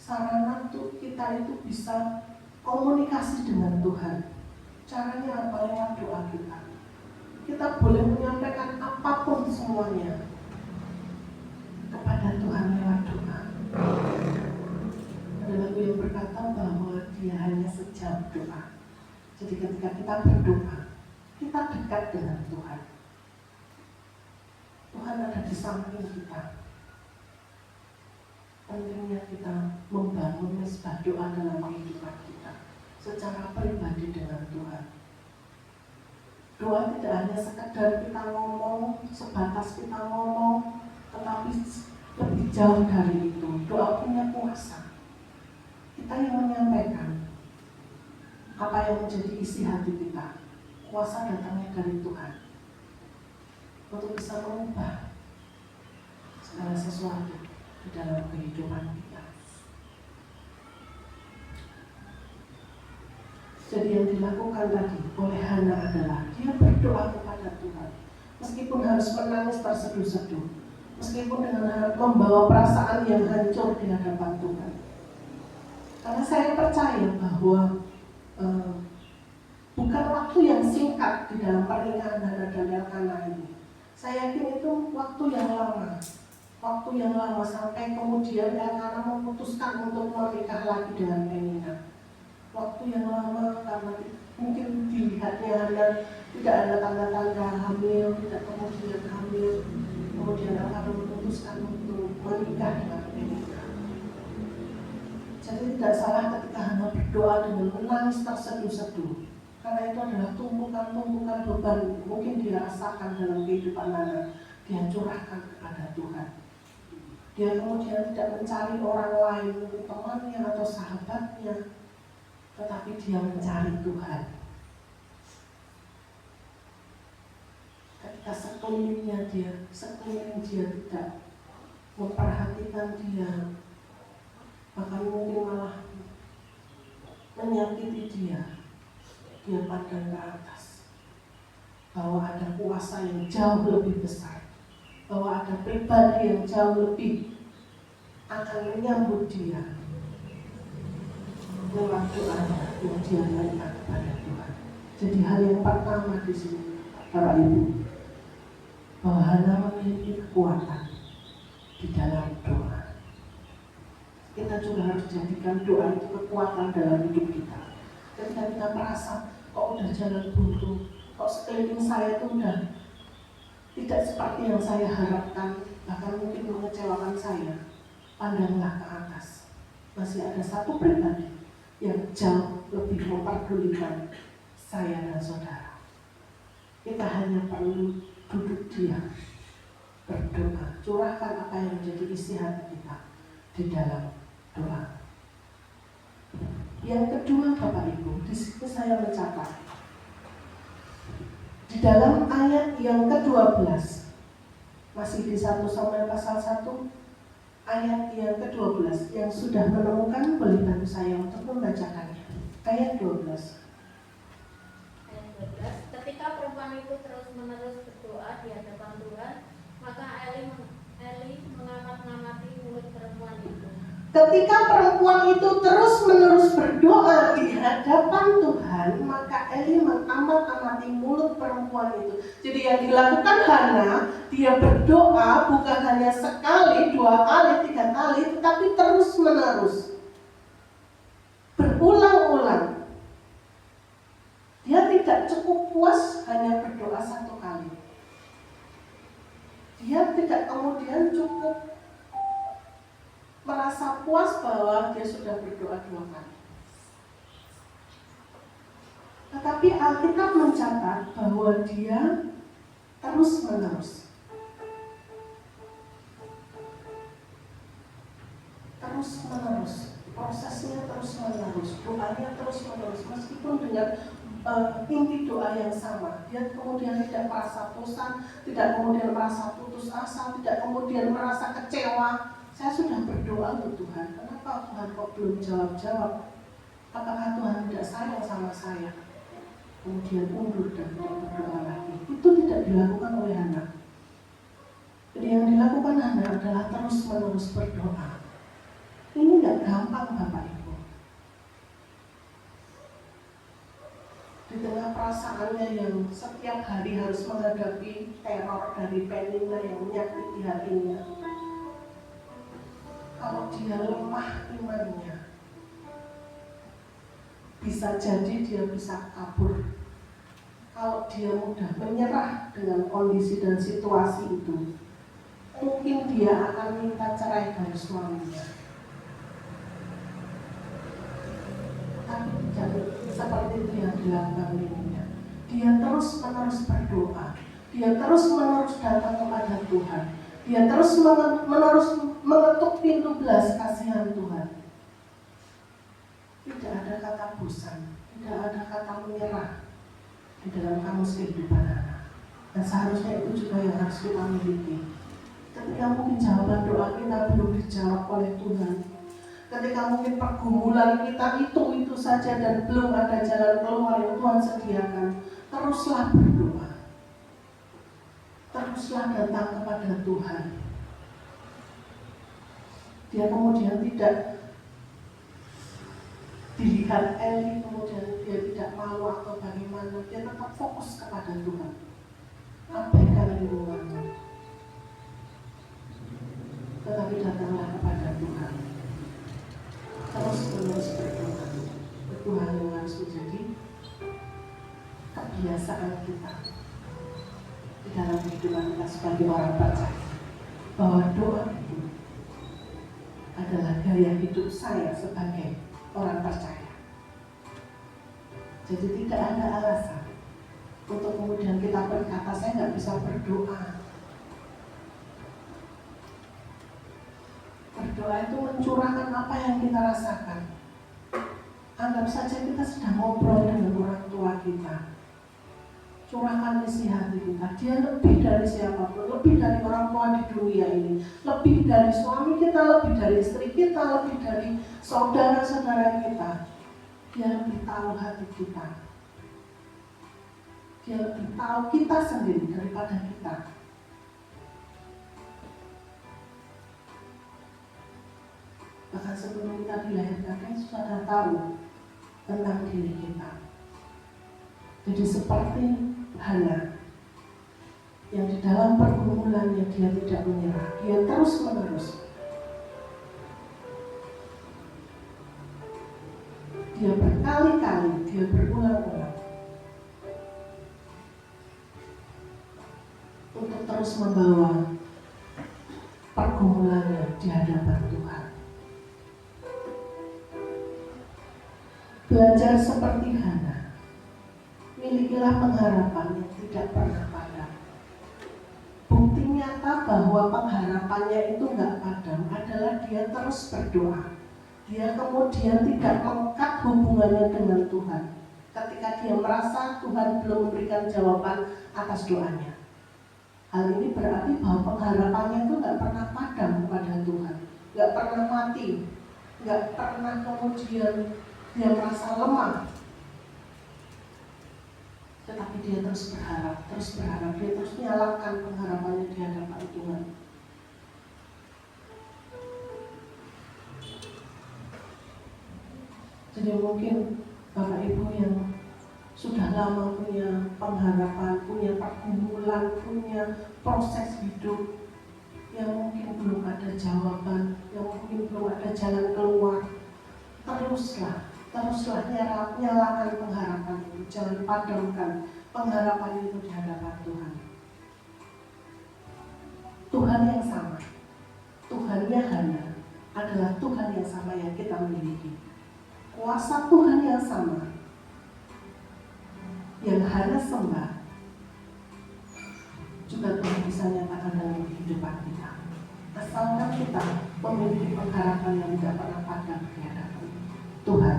sarana untuk kita itu bisa komunikasi dengan Tuhan. Caranya apa? Lewat doa kita. Kita boleh menyampaikan apapun semuanya kepada Tuhan lewat doa. Ada lagu yang berkata bahwa Dia hanya sejam doa. Jadi ketika kita berdoa, kita dekat dengan Tuhan. Tuhan ada di samping kita. Pentingnya kita membangun mesbah doa dalam kehidupan kita secara pribadi dengan Tuhan. Doa tidak hanya sekedar kita ngomong, sebatas kita ngomong, tetapi lebih jauh dari itu. Doa punya kuasa. Kita yang menyampaikan apa yang menjadi isi hati kita. Kuasa datangnya dari Tuhan untuk bisa mengubah segala sesuatu di dalam kehidupan kita. Jadi yang dilakukan tadi oleh Hana adalah dia berdoa kepada Tuhan, meskipun harus menangis terseduh-seduh, meskipun dengan membawa perasaan yang hancur di hadapan Tuhan. Karena saya percaya bahwa bukan waktu yang singkat di dalam pernikahan Hana dan Elkana ini. Saya yakin itu waktu yang lama. Waktu yang lama sampai kemudian Elkana memutuskan untuk menikah lagi dengan Penina. Waktu yang lama karena mungkin dilihatnya Hana tidak ada tanda-tanda hamil, tidak kemudian hamil. Kemudian Elkana memutuskan untuk menikah dengan Penina. Jadi tidak salah ketika Hana berdoa dengan menangis terseduh-seduh. Karena itu adalah tumpukan-tumpukan beban mungkin dirasakan dalam kehidupan Hana. Dia curahkan kepada Tuhan. Dia kemudian tidak mencari orang lain, temannya atau sahabatnya, tetapi dia mencari Tuhan. Ketika sekeliling dia tidak memperhatikan dia, bahkan mungkin malah menyakiti dia pandang ke atas, bahwa ada kuasa yang jauh lebih besar, bahwa ada pribadi yang jauh lebih akan menyambut dia lewat doanya yang dia lakukan kepada Tuhan. Jadi hal yang pertama di sini, Bapak Ibu, bahwa Hana memiliki kekuatan di dalam doa. Kita juga harus jadikan doa itu kekuatan dalam hidup kita. Ketika kita merasa kok udah jalan buntu, kok sekeliling saya itu udah tidak seperti yang saya harapkan, bahkan mungkin mengecewakan saya, pandanglah ke atas. Masih ada satu pribadi yang jauh lebih memperdulikan saya dan saudara. Kita hanya perlu duduk diam, berdoa, curahkan apa yang menjadi isi hati kita di dalam doa. Yang kedua, Bapak Ibu, di sini saya mencatat di dalam ayat yang ke-12, masih di 1 Samuel pasal 1, ayat yang ke-12, yang sudah menemukan boleh bantu saya untuk membacakannya. Ayat 12. Ayat 12. Ketika perempuan itu terus-menerus berdoa di hadapan Tuhan, maka Eli mengamat-ngamati mulut perempuan itu. Ketika perempuan itu terus-menerus berdoa di hadapan Tuhan, maka Eli mengamat-amati mulut perempuan itu. Jadi yang dilakukan Hana, dia berdoa bukan hanya sekali, 2 kali, 3 kali, tetapi terus-menerus, berulang-ulang. Dia tidak cukup puas hanya berdoa 1 kali. Dia tidak kemudian cukup merasa puas bahwa dia sudah berdoa 2 kali. Tetapi Alkitab mencatat bahwa dia terus-menerus. Terus-menerus. Prosesnya terus-menerus. Doanya terus-menerus. Meskipun dengan inti doa yang sama. Dia kemudian tidak merasa bosan, tidak kemudian merasa putus asa, tidak kemudian merasa kecewa. Saya sudah berdoa untuk Tuhan, kenapa Tuhan kok belum jawab-jawab? Apakah Tuhan tidak sayang sama saya? Kemudian mundur dan tidak berdoa lagi. Itu tidak dilakukan oleh Hana. Jadi yang dilakukan Hana adalah terus-menerus berdoa. Ini tidak gampang Bapak Ibu. Di tengah perasaannya yang setiap hari harus menghadapi teror dari Penina yang menyakiti hatinya, kalau dia lemah imannya, bisa jadi dia bisa kabur. Kalau dia mudah menyerah dengan kondisi dan situasi itu, mungkin dia akan minta cerai dari suaminya. Tapi tidak seperti itu yang dilakukan Lydia. Dia terus-menerus berdoa, dia terus-menerus datang kepada Tuhan, dia terus-menerus mengetuk pintu belas kasihan Tuhan. Tidak ada kata bosan, tidak ada kata menyerah di dalam kamus kehidupan anak. Dan seharusnya itu juga yang harus kita miliki. Ketika mungkin jawaban doa kita belum dijawab oleh Tuhan, ketika mungkin pergumulan kita itu saja dan belum ada jalan keluar yang Tuhan sediakan, teruslah berdoa, teruslah datang kepada Tuhan. Dia kemudian tidak dilihat Eli, kemudian dia tidak malu atau bagaimana, dia tetap fokus kepada Tuhan. Abaikan lingkungannya, tetapi datanglah kepada Tuhan. Terus menerus berdoa. Itu hal yang harus menjadi kebiasaan kita di dalam kehidupan kita sebagai orang percaya, bahwa doa itu adalah gaya hidup saya sebagai orang percaya. Jadi tidak ada alasan untuk kemudian kita berkata saya nggak bisa berdoa. Berdoa itu mencurahkan apa yang kita rasakan. Anggap saja kita sedang ngobrol dengan orang tua kita. Curahkan isi hati kita. Dia lebih dari siapapun, lebih dari orang tua di dunia ini, lebih dari suami kita, lebih dari istri kita, lebih dari saudara-saudara kita. Dia lebih tahu hati kita. Dia lebih tahu kita sendiri daripada kita. Bahkan sebelum kita dilahirkan, kan sudah tahu tentang diri kita. Jadi seperti Hana yang di dalam pergumulannya dia tidak menyerah, dia terus menerus. Dia berkali-kali, dia berulang-ulang untuk terus membawa pergumulannya di hadapan Tuhan. Belajar seperti Hana, milikilah pengharapan yang tidak pernah padam. Bukti nyata bahwa pengharapannya itu nggak padam adalah dia terus berdoa. Dia kemudian tidak mengangkat hubungannya dengan Tuhan ketika dia merasa Tuhan belum memberikan jawaban atas doanya. Hal ini berarti bahwa pengharapannya itu nggak pernah padam kepada Tuhan, nggak pernah mati, nggak pernah kemudian dia merasa lemah, tetapi dia terus berharap, dia terus menyalakan pengharapannya di hadapan Tuhan. Jadi mungkin Bapak Ibu yang sudah lama punya pengharapan, punya pergumulan, punya proses hidup yang mungkin belum ada jawaban, yang mungkin belum ada jalan keluar, teruslah nyalakan pengharapan itu, jangan padamkan pengharapan itu di hadapan Tuhan. Tuhan yang sama, Tuhannya Hana adalah Tuhan yang sama yang kita miliki. Kuasa Tuhan yang sama yang Hana sembah juga Tuhan bisa nyatakan dalam kehidupan kita, asalkan kita memiliki pengharapan yang tidak pernah padam di hadapan Tuhan.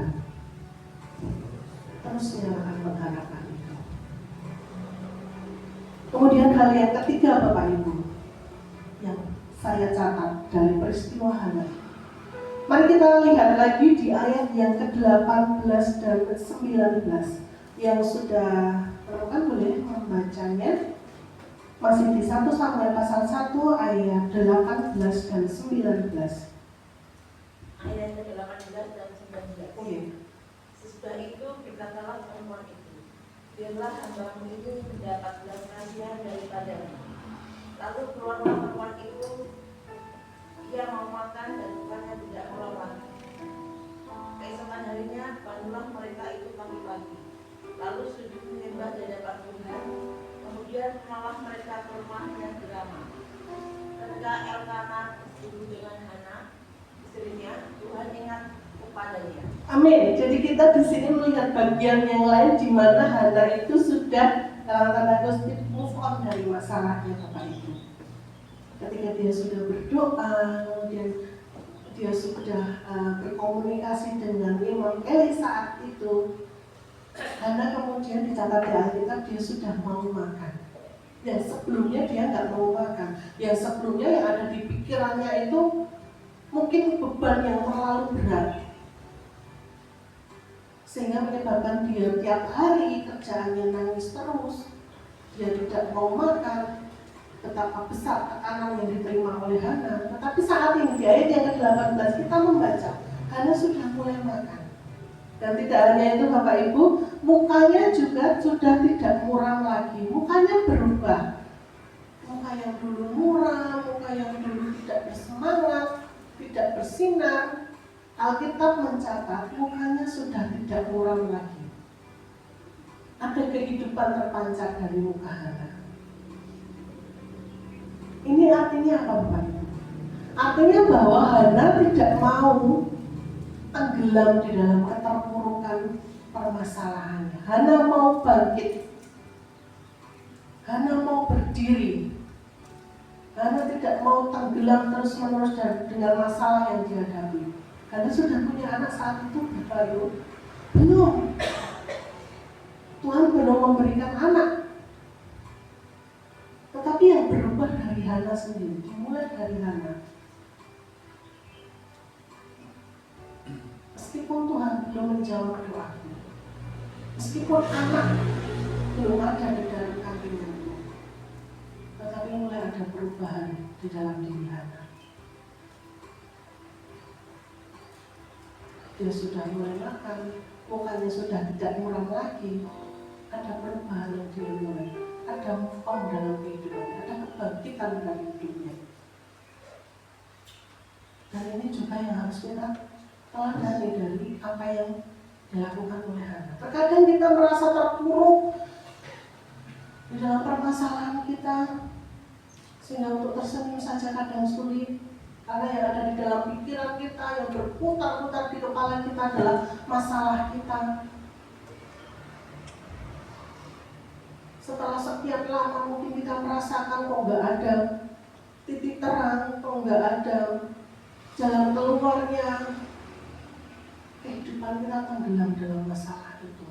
Terus menyalakan pengharapan itu. Kemudian hal yang ketiga Bapak Ibu yang saya catat dari peristiwa Hana, mari kita lihat lagi di ayat yang ke-18 dan ke-19 yang sudah teman-teman boleh membacanya. Masih di 1 Samuel pasal 1 ayat 18 dan 19. ayat ke-18 dan 19. Iya. Sesudah itu berkatalah perempuan itu, biarlah hambamu itu mendapat belas kasihan daripadamu. Lalu keluarlah perempuan itu, ia mau makan dan bukannya tidak pulang lagi. Keesokan harinya bangunlah mereka itu pagi-pagi, lalu sujud menyembah di hadapan Tuhan. Kemudian malah mereka ke rumahnya di Rama. Ketika Elkana bersetubuh dengan Hana, istrinya, Tuhan ingat kepadanya. Amin. Jadi kita di sini melihat bagian yang lain di mana Hana itu sudah dalam tanda kutip move on dari masalahnya Bapak Ibu. Ketika dia sudah berdoa, kemudian dia sudah berkomunikasi dengan Imam Eli saat itu, Hana kemudian dicatat di Alkitab dia sudah mau makan. Yang sebelumnya dia nggak mau makan. Yang sebelumnya yang ada di pikirannya itu mungkin beban yang terlalu berat, sehingga menyebabkan dia tiap hari kerjaannya nangis terus, dia tidak mau makan. Betapa besar tekanan yang diterima oleh Hana. Tetapi saat ini di ayat yang ke-18 kita membaca Hana sudah mulai makan. Dan tidak hanya itu Bapak Ibu, mukanya juga sudah tidak muram lagi. Mukanya berubah. Muka yang dulu muram, muka yang dulu tidak bersemangat, tidak bersinar, Alkitab mencatat mukanya sudah tidak muram lagi. Ada kehidupan terpancar dari muka Hana. Ini artinya apa Bapak Ibu? Artinya bahwa Hana tidak mau tenggelam di dalam keterpurukan permasalahannya. Hana mau bangkit. Hana mau berdiri. Hana tidak mau tenggelam terus-menerus dengan masalah yang dihadapi. Hana sudah punya anak saat itu baru belum. Tuhan belum memberikan anak. Tetapi yang berubah dari Hana sendiri, dimulai dari Hana. Meskipun Tuhan belum menjawab doaku, meskipun anak belum ada di dalam kandunganku, tetapi mulai ada perubahan di dalam diri Hana. Dia sudah mulai makan, mukanya sudah tidak muram lagi, ada perubahan yang dimulai. Ada move on dalam kehidupannya, ada kebangkitan dari hidupnya. Dan ini juga yang harus kita teladani dari apa yang dilakukan oleh Hana. Terkadang kita merasa terpuruk di dalam permasalahan kita, sehingga untuk tersenyum saja kadang sulit. Karena yang ada di dalam pikiran kita, yang berputar-putar di kepala kita adalah masalah kita. Setelah sekian lama mungkin kita merasakan kok nggak ada titik terang, kok nggak ada jalan keluarnya. Kehidupan kita tenggelam dalam masalah itu.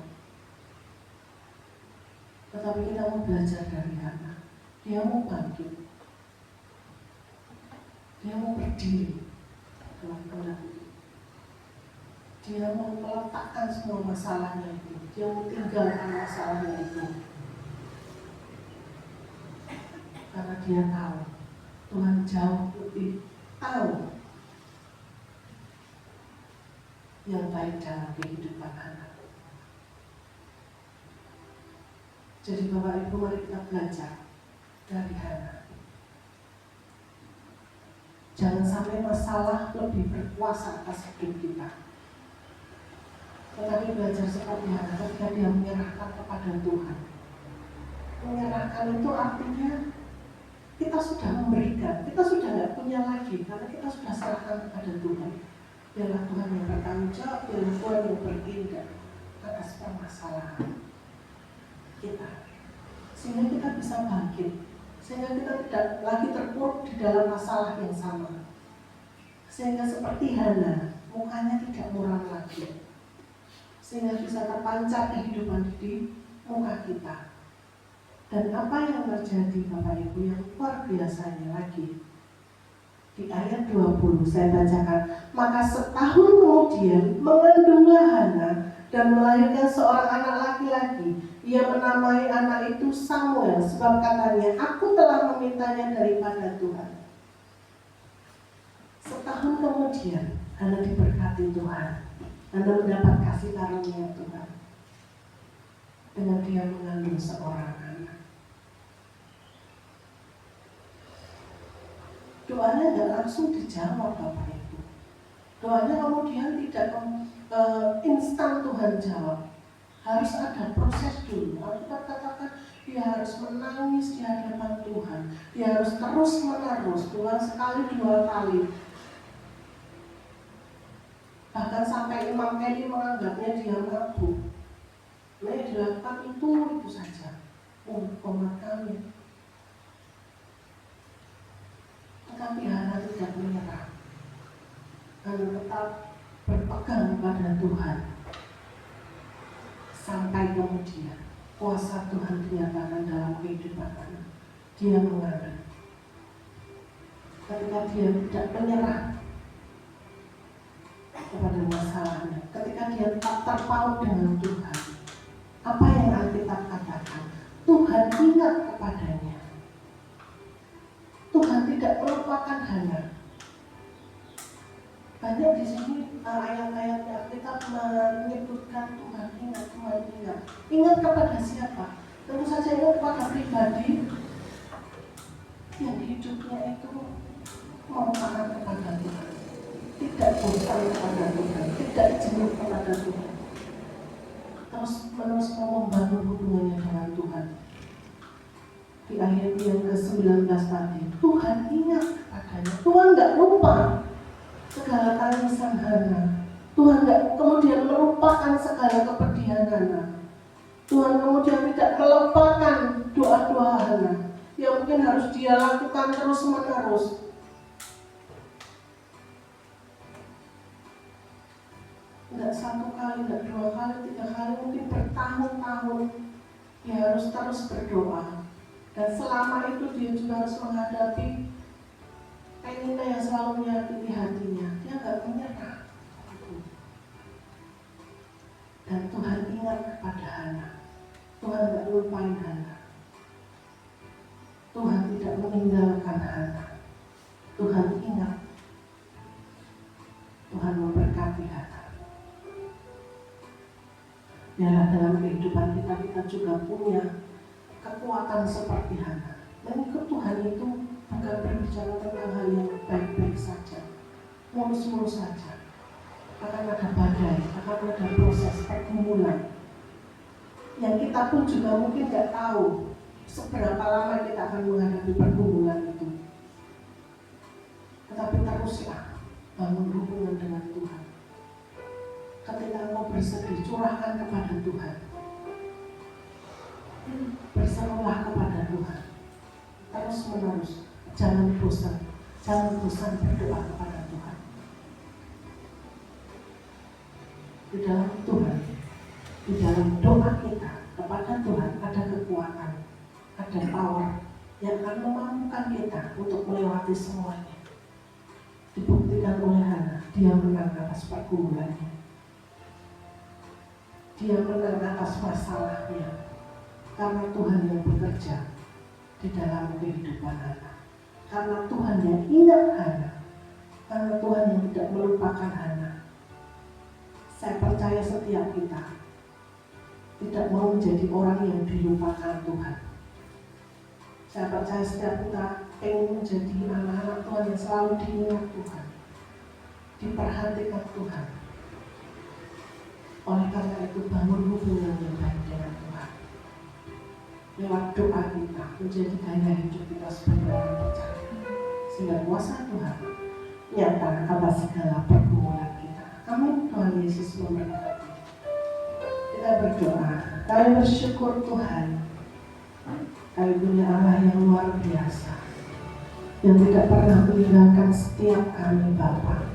Tetapi kita mau belajar dari Hana. Dia mau bangkit. Dia mau berdiri dalam kehendak itu. Dia mau meletakkan semua masalahnya itu. Dia mau tinggalkan masalahnya itu. Karena dia tahu Tuhan jauh lebih tahu yang baik dalam kehidupan anak. Jadi Bapak Ibu, mari kita belajar dari Hana. Jangan sampai masalah lebih berkuasa atas hidup kita. Tetapi belajar seperti Hana ketika dia menyerahkan kepada Tuhan. Menyerahkan itu artinya kita sudah memberikan, kita sudah tidak punya lagi karena kita sudah serahkan kepada Tuhan. Biarlah Tuhan yang bertanggung jawab, biarlah Tuhan yang bertindak atas permasalahan kita, sehingga kita bisa bangkit, sehingga kita tidak lagi terpuruk di dalam masalah yang sama, sehingga seperti Hana, mukanya tidak muram lagi, sehingga bisa terpancar kehidupan di muka kita. Dan apa yang terjadi Bapak Ibu yang luar biasanya lagi, di ayat 20 saya bacakan, maka setahun kemudian mengandunglah Hana dan melahirkan seorang anak laki-laki. Ia menamai anak itu Samuel, sebab katanya, aku telah memintanya daripada Tuhan. Setahun kemudian Anda diberkati Tuhan. Anda mendapat kasih karunia Tuhan dengan dia mengandung seorang anak. Doanya nggak langsung dijawab Bapak Ibu. Doanya kemudian tidak instan Tuhan jawab. Harus ada proses dulu. Alkitab katakan dia harus menangis di hadapan Tuhan. Dia harus terus menerus, Tuhan sekali 2 kali. Bahkan sampai Imam Eli menganggapnya dia mabuk. Nah, yang dilakukan itu saja untuk umat kami. Tetapi Hana tidak menyerah. Hana tetap berpegang pada Tuhan. Sampai kemudian kuasa Tuhan dinyatakan dalam kehidupan Hana. Dia mengalah. Ketika dia tidak menyerah kepada masalahnya, ketika dia tetap terpaut dengan Tuhan, apa yang Alkitab katakan? Tuhan ingat kepadanya. Tuhan tidak melupakan Hana. Banyak di sini ayat-ayat Alkitab menyebutkan Tuhan ingat, Tuhan ingat. Ingat kepada siapa? Tentu saja ingat kepada pribadi yang hidupnya itu mau taat kepada Tuhan, tidak bosan kepada Tuhan, tidak jenuh kepada Tuhan, terus menerus mau membangun hubungannya dengan Tuhan. Di ayat yang ke-19 tadi, Tuhan ingat kepadanya. Tuhan tidak lupa segala tangisan Hana. Tuhan tidak kemudian melupakan segala kepedihan Hana. Tuhan kemudian tidak melupakan doa-doa Hana yang mungkin harus dia lakukan terus menerus. Tidak 1 kali, tidak 2 kali, 3 kali, mungkin bertahun-tahun dia harus terus berdoa. Dan selama itu dia juga harus menghadapi Penina yang selalu menyakiti hatinya. Dia nggak menyerah. Dan Tuhan ingat kepada Hana. Tuhan nggak lupain Hana. Tuhan tidak meninggalkan Hana. Tuhan ingat. Tuhan memberkati Hana. Biarlah dalam kehidupan kita juga punya kekuatan seperti Hana. Mengikut Tuhan itu bukan berbicara tentang hal yang baik-baik saja, mulus-mulus saja. Akan ada badai, akan ada proses pergumulan yang kita pun juga mungkin tidak tahu seberapa lama kita akan menghadapi pergumulan itu. Tetapi teruslah bangun hubungan dengan Tuhan. Ketika engkau bersedih, curahkan kepada Tuhan. Berserulah kepada Tuhan. Terus menerus, jangan bosan berdoa kepada Tuhan. Di dalam Tuhan, di dalam doa kita kepada Tuhan ada kekuatan, ada power yang akan memampukan kita untuk melewati semuanya. Dibuktikan oleh Hana, dia menang atas pergumulannya. Dia menang atas masalahnya. Karena Tuhan yang bekerja di dalam kehidupan Hana. Karena Tuhan yang ingat Hana. Karena Tuhan yang tidak melupakan Hana. Saya percaya setiap kita tidak mau menjadi orang yang dilupakan Tuhan. Saya percaya setiap kita ingin menjadi anak-anak Tuhan yang selalu diingat Tuhan, diperhatikan Tuhan. Oleh karena itu bangun hubungan yang baik dengan Tuhan. Lewat doa kita menjadi gaya hidup kita sebagai orang percaya, sehingga kuasa Tuhan nyata atas segala pergumulan kita. Amin. Tuhan Yesus memberkati. Kita berdoa. Kami bersyukur Tuhan, kami punya Allah yang luar biasa, yang tidak pernah meninggalkan setiap kami Bapa.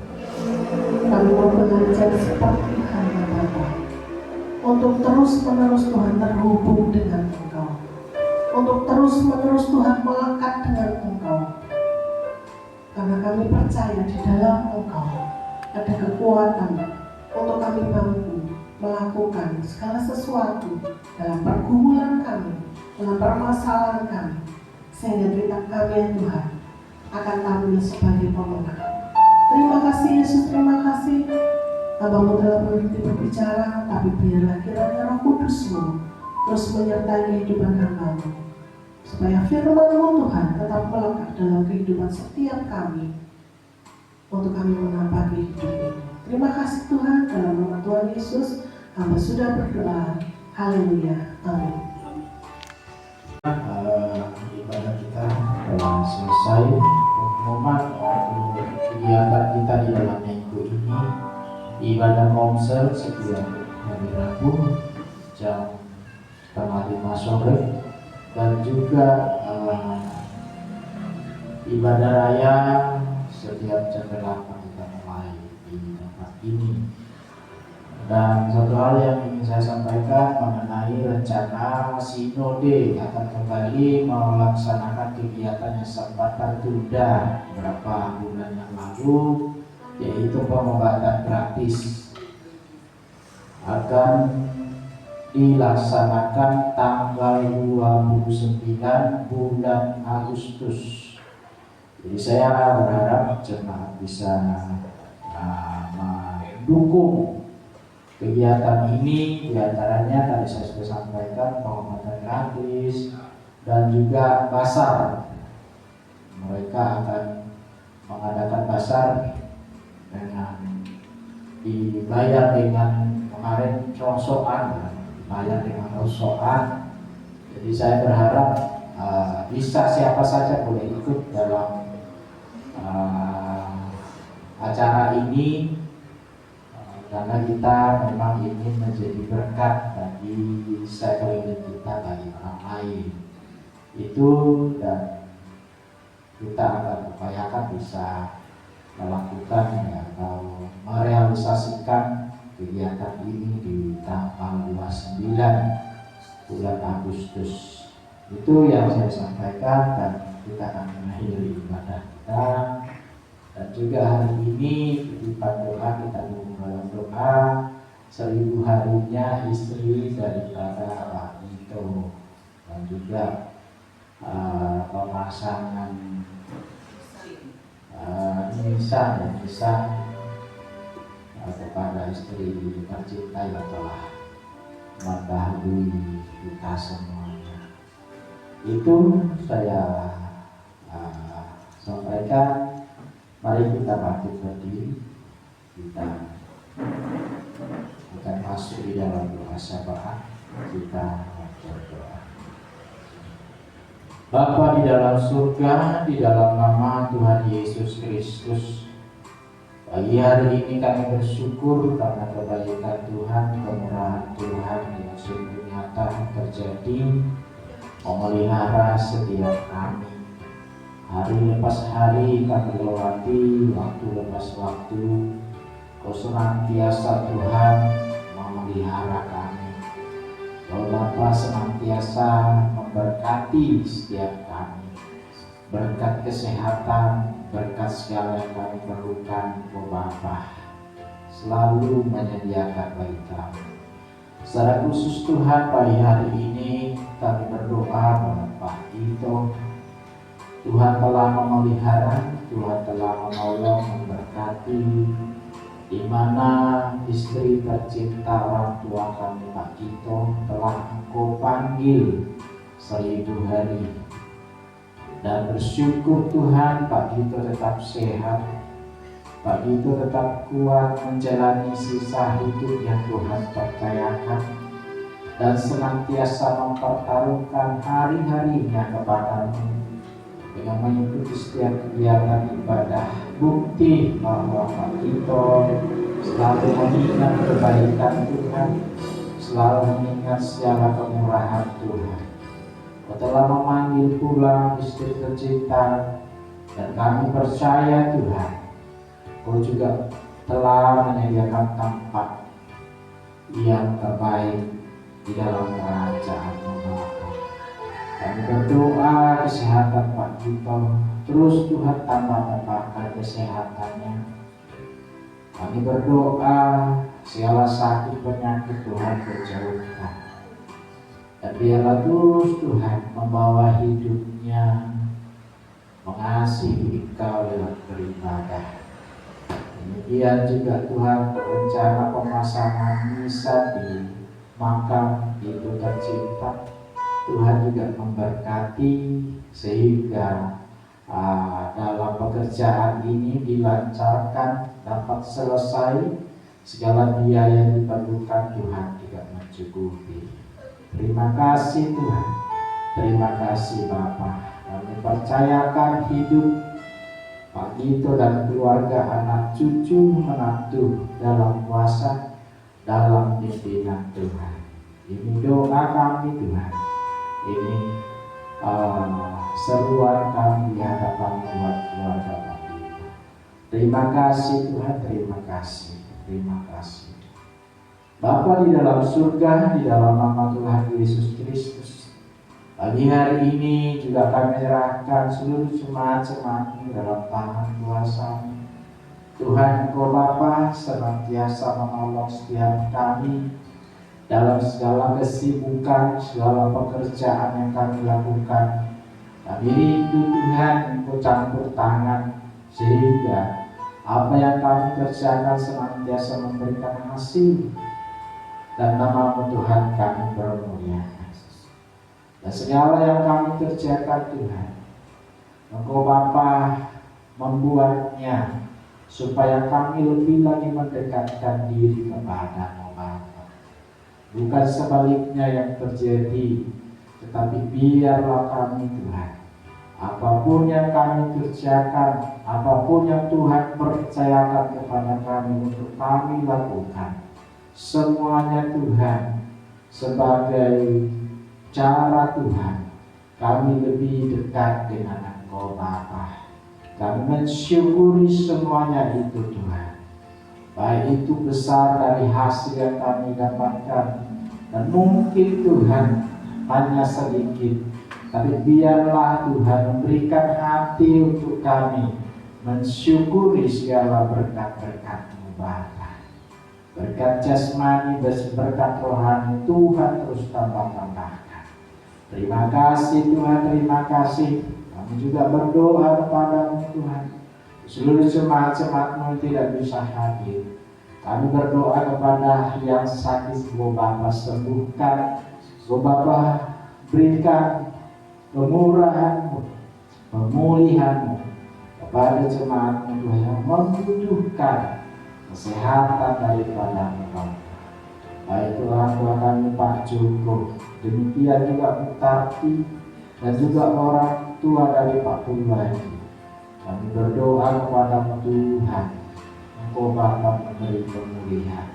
Kami mau belajar seperti Hana Bapa, untuk terus menerus Tuhan terhubung dengan Engkau, untuk terus menerus Tuhan melekat dengan Engkau. Karena kami percaya di dalam Engkau ada kekuatan untuk kami mampu melakukan segala sesuatu dalam pergumulan kami, dalam permasalahan kami, sehingga kita kami Tuhan akan tampil sebagai pemenang. Terima kasih Yesus, terima kasih. Hamba-Mu telah berbicara, tapi biarlah kiranya Roh Kudus-Mu terus menyertai kehidupan hamba-Mu, supaya firman-Mu Tuhan tetap melekat dalam kehidupan setiap kami, untuk kami menampaki hidup ini. Terima kasih Tuhan, dalam nama Tuhan Yesus, hamba sudah berdoa. Haleluya, amin. Ibadah kita telah selesai. Pengumuman untuk kegiatan kita di dalam minggu ini, ibadah komsel setiap hari Rabu jam 4:30 sore, dan juga ibadah raya setiap jam 8 kita mulai di tempat ini. Dan satu hal yang ingin saya sampaikan mengenai rencana Sinode akan kembali melaksanakan kegiatan yang sempat tertunda beberapa bulan yang lalu, yaitu pengobatan gratis, akan dilaksanakan tanggal 29 bulan Agustus. Jadi saya berharap jemaat bisa mendukung kegiatan ini, diantaranya tadi saya sudah sampaikan pengobatan gratis dan juga pasar. Mereka akan mengadakan pasar dengan dibayar dengan kemarin rongsokan, dibayar dengan rongsokan. Jadi saya berharap bisa siapa saja boleh ikut dalam acara ini. Karena kita memang ingin menjadi berkat bagi sekeliling kita, bagi orang lain. Itu, dan kita akan upayakan bisa melakukan atau merealisasikan kegiatan ini di tanggal 29 bulan Agustus. Itu yang saya sampaikan, dan kita akan mengakhiri ibadah kita. Dan juga hari ini di doa kita dalam doa 1000 harinya istri daripada Pak Ito, dan juga pemasangan Nisa dan Nisa kepada istri tercinta yang telah mendahului kita semuanya. Itu saya sampaikan. Mari kita bangkit berdiri, kita akan masuk di dalam doa syafaat. Kita berdoa. Bapa di dalam surga, di dalam nama Tuhan Yesus Kristus, pagi hari ini kami bersyukur karena kebaikan Tuhan, kemurahan Tuhan yang sungguh nyata terjadi memelihara setiap kami. Hari lepas hari kami lewati, waktu lepas waktu, Kau senantiasa Tuhan memelihara kami. Kau Bapa senantiasa memberkati setiap kami. Berkat kesehatan, berkat segala yang kami perlukan, Kau Bapa selalu menyediakan bagi kami. Secara khusus Tuhan, pagi hari ini kami berdoa bahwa Pak Ito, Tuhan telah memelihara, Tuhan telah menolong, memberkati, di mana istri tercinta orang tua kami Pak Ito telah Engkau panggil 1000 hari. Dan bersyukur Tuhan, Pak Ito tetap sehat, Pak Ito tetap kuat menjalani sisa hidup yang Tuhan percayakan, dan senantiasa mempertaruhkan hari-harinya kepadamu dengan mengikuti setiap kegiatan ibadah. Bukti bahwa Pak Ito selalu mengingat kebaikan Tuhan, selalu mengingat segala kemurahan Tuhan. Kau telah memanggil pulang istri tercinta, dan kami percaya Tuhan, Kau juga telah menyediakan tempat yang terbaik di dalam kerajaan-Mu. Kami berdoa kesehatan Pak Ito, terus Tuhan tambah-tambahkan kesehatannya. Kami berdoa segala sakit penyakit Tuhan berjauhkan, dan biarlah terus Tuhan membawa hidupnya mengasihi Engkau lewat beribadah. Demikian juga Tuhan, rencana pemasangan misa di makam itu tercipta. Tuhan juga memberkati sehingga dalam pekerjaan ini dilancarkan, dapat selesai, segala biaya yang diperlukan Tuhan juga mencukupi. Terima kasih Tuhan, terima kasih Bapa. Kami percayakan hidup Pak Gito dan keluarga, anak cucu menantu dalam kuasa, dalam pimpinan Tuhan. Ini doa kami Tuhan, ini seruan kami di hadapan buat keluarga Pak Gito. Terima kasih Tuhan, terima kasih, terima kasih. Bapa di dalam surga, di dalam nama Tuhan Yesus Kristus, pagi hari ini juga kami menyerahkan seluruh jemaat-jemaat dalam tangan kuasa-Mu. Tuhan, Engkau Bapa senantiasa menolong setiap kami dalam segala kesibukan, segala pekerjaan yang kami lakukan. Kami rindu Tuhan, Engkau campur tangan sehingga apa yang kami kerjakan senantiasa memberikan hasil, dan nama-Mu Tuhan kami bermuliakan. Dan segala yang kami kerjakan Tuhan, Engkau Bapa membuatnya supaya kami lebih lagi mendekatkan diri kepada-Mu Bapa. Bukan sebaliknya yang terjadi, tetapi biarlah kami Tuhan, apapun yang kami kerjakan, apapun yang Tuhan percayakan kepada kami untuk kami lakukan, semuanya Tuhan sebagai cara Tuhan kami lebih dekat dengan Engkau Bapa. Kami mensyukuri semuanya itu Tuhan, baik itu besar dari hasil yang kami dapatkan, dan mungkin Tuhan hanya sedikit, tapi biarlah Tuhan memberikan hati untuk kami mensyukuri segala berkat-berkat-Mu Bapa. Berkat jasmani, berkat rohani Tuhan terus tambah-tambahkan. Terima kasih Tuhan, terima kasih. Kami juga berdoa kepada-Mu Tuhan, seluruh jemaat-jemaat-Mu yang tidak bisa hadir. Kami berdoa kepada yang sakit, Engkau Bapa sembuhkan, Engkau Bapa berikan kemurahan-Mu, pemulihan-Mu kepada jemaat-Mu Tuhan yang membutuhkan kesehatan daripada-Mu Bapa. Baik orang tua kami Pak Joko, demikian juga Bu Tati, dan juga orang tua dari Pak Purwadi. Kami berdoa kepada Tuhan, Engkau Bapa memberi pemulihan,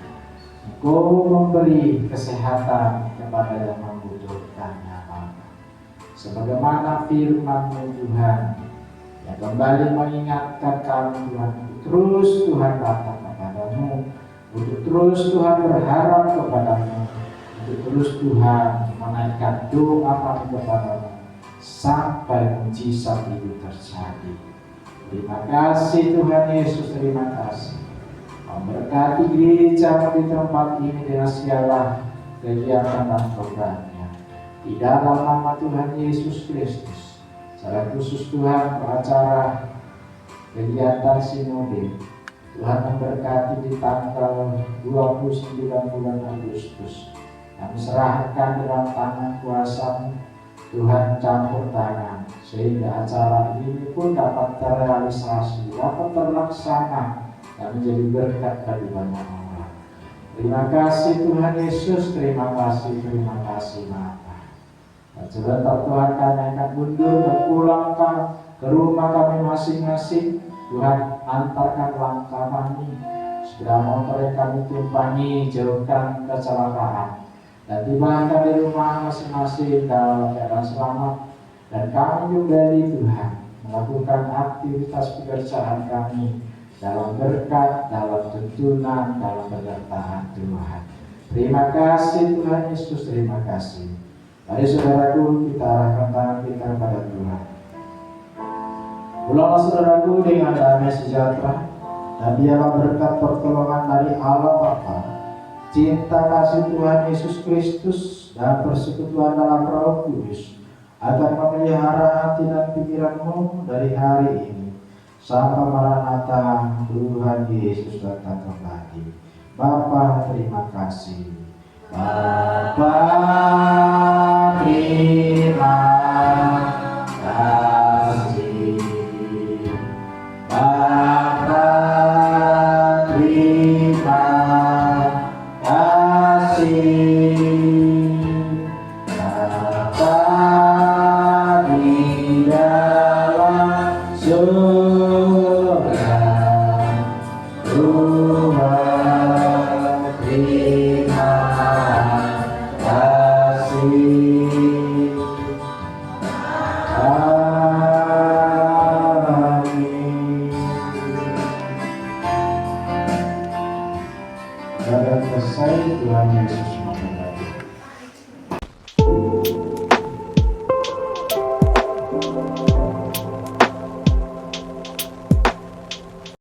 Engkau memberi kesehatan kepada yang membutuhkannya Bapa. Sebagaimana firman-Mu Tuhan yang kembali mengingatkan kami Tuhan, terus Tuhan datang kepadamu, untuk terus Tuhan berharap kepadamu, untuk terus Tuhan menaikkan doa kami kepadamu sampai mujizat itu terjadi. Terima kasih Tuhan Yesus, terima kasih. Memberkati gereja di tempat ini dengan segala kegiatan dan programnya. Di dalam nama Tuhan Yesus Kristus, secara khusus Tuhan acara kegiatan sinode, Tuhan memberkati di tanggal 29 bulan Agustus. Kami serahkan dalam tangan kuasa-Mu, Tuhan campur tangan, sehingga acara ini pun dapat terrealisasi, dapat terlaksana, dan menjadi berkat bagi banyak orang. Terima kasih Tuhan Yesus, terima kasih Bapa. Dan sebentar Tuhan kami akan mundur dan pulang ke rumah kami masing-masing. Tuhan antarkan langkah kami, segera motor yang kami tumpangi, jauhkan kecelakaan, dan tibakan di rumah masing-masing dalam keadaan selamat. Dan kami kembali Tuhan melakukan aktivitas pekerjaan kami dalam berkat, dalam tuntunan, dalam penyertaan Tuhan. Terima kasih Tuhan Yesus, terima kasih. Mari saudaraku, kita arahkan tangan kita kepada Tuhan. Pulanglah saudaraku dengan damai sejahtera, dan biarlah berkat pertolongan dari Allah Bapa, cinta kasih Tuhan Yesus Kristus, dan persekutuan dalam Roh Kudus akan memelihara hati dan pikiranmu dari hari ini Sampai Maranatha, Tuhan Yesus datang kembali. Bapa, terima kasih. Bapa, terima kasih. Bapa, terima kasih. Bapa di dalam surga,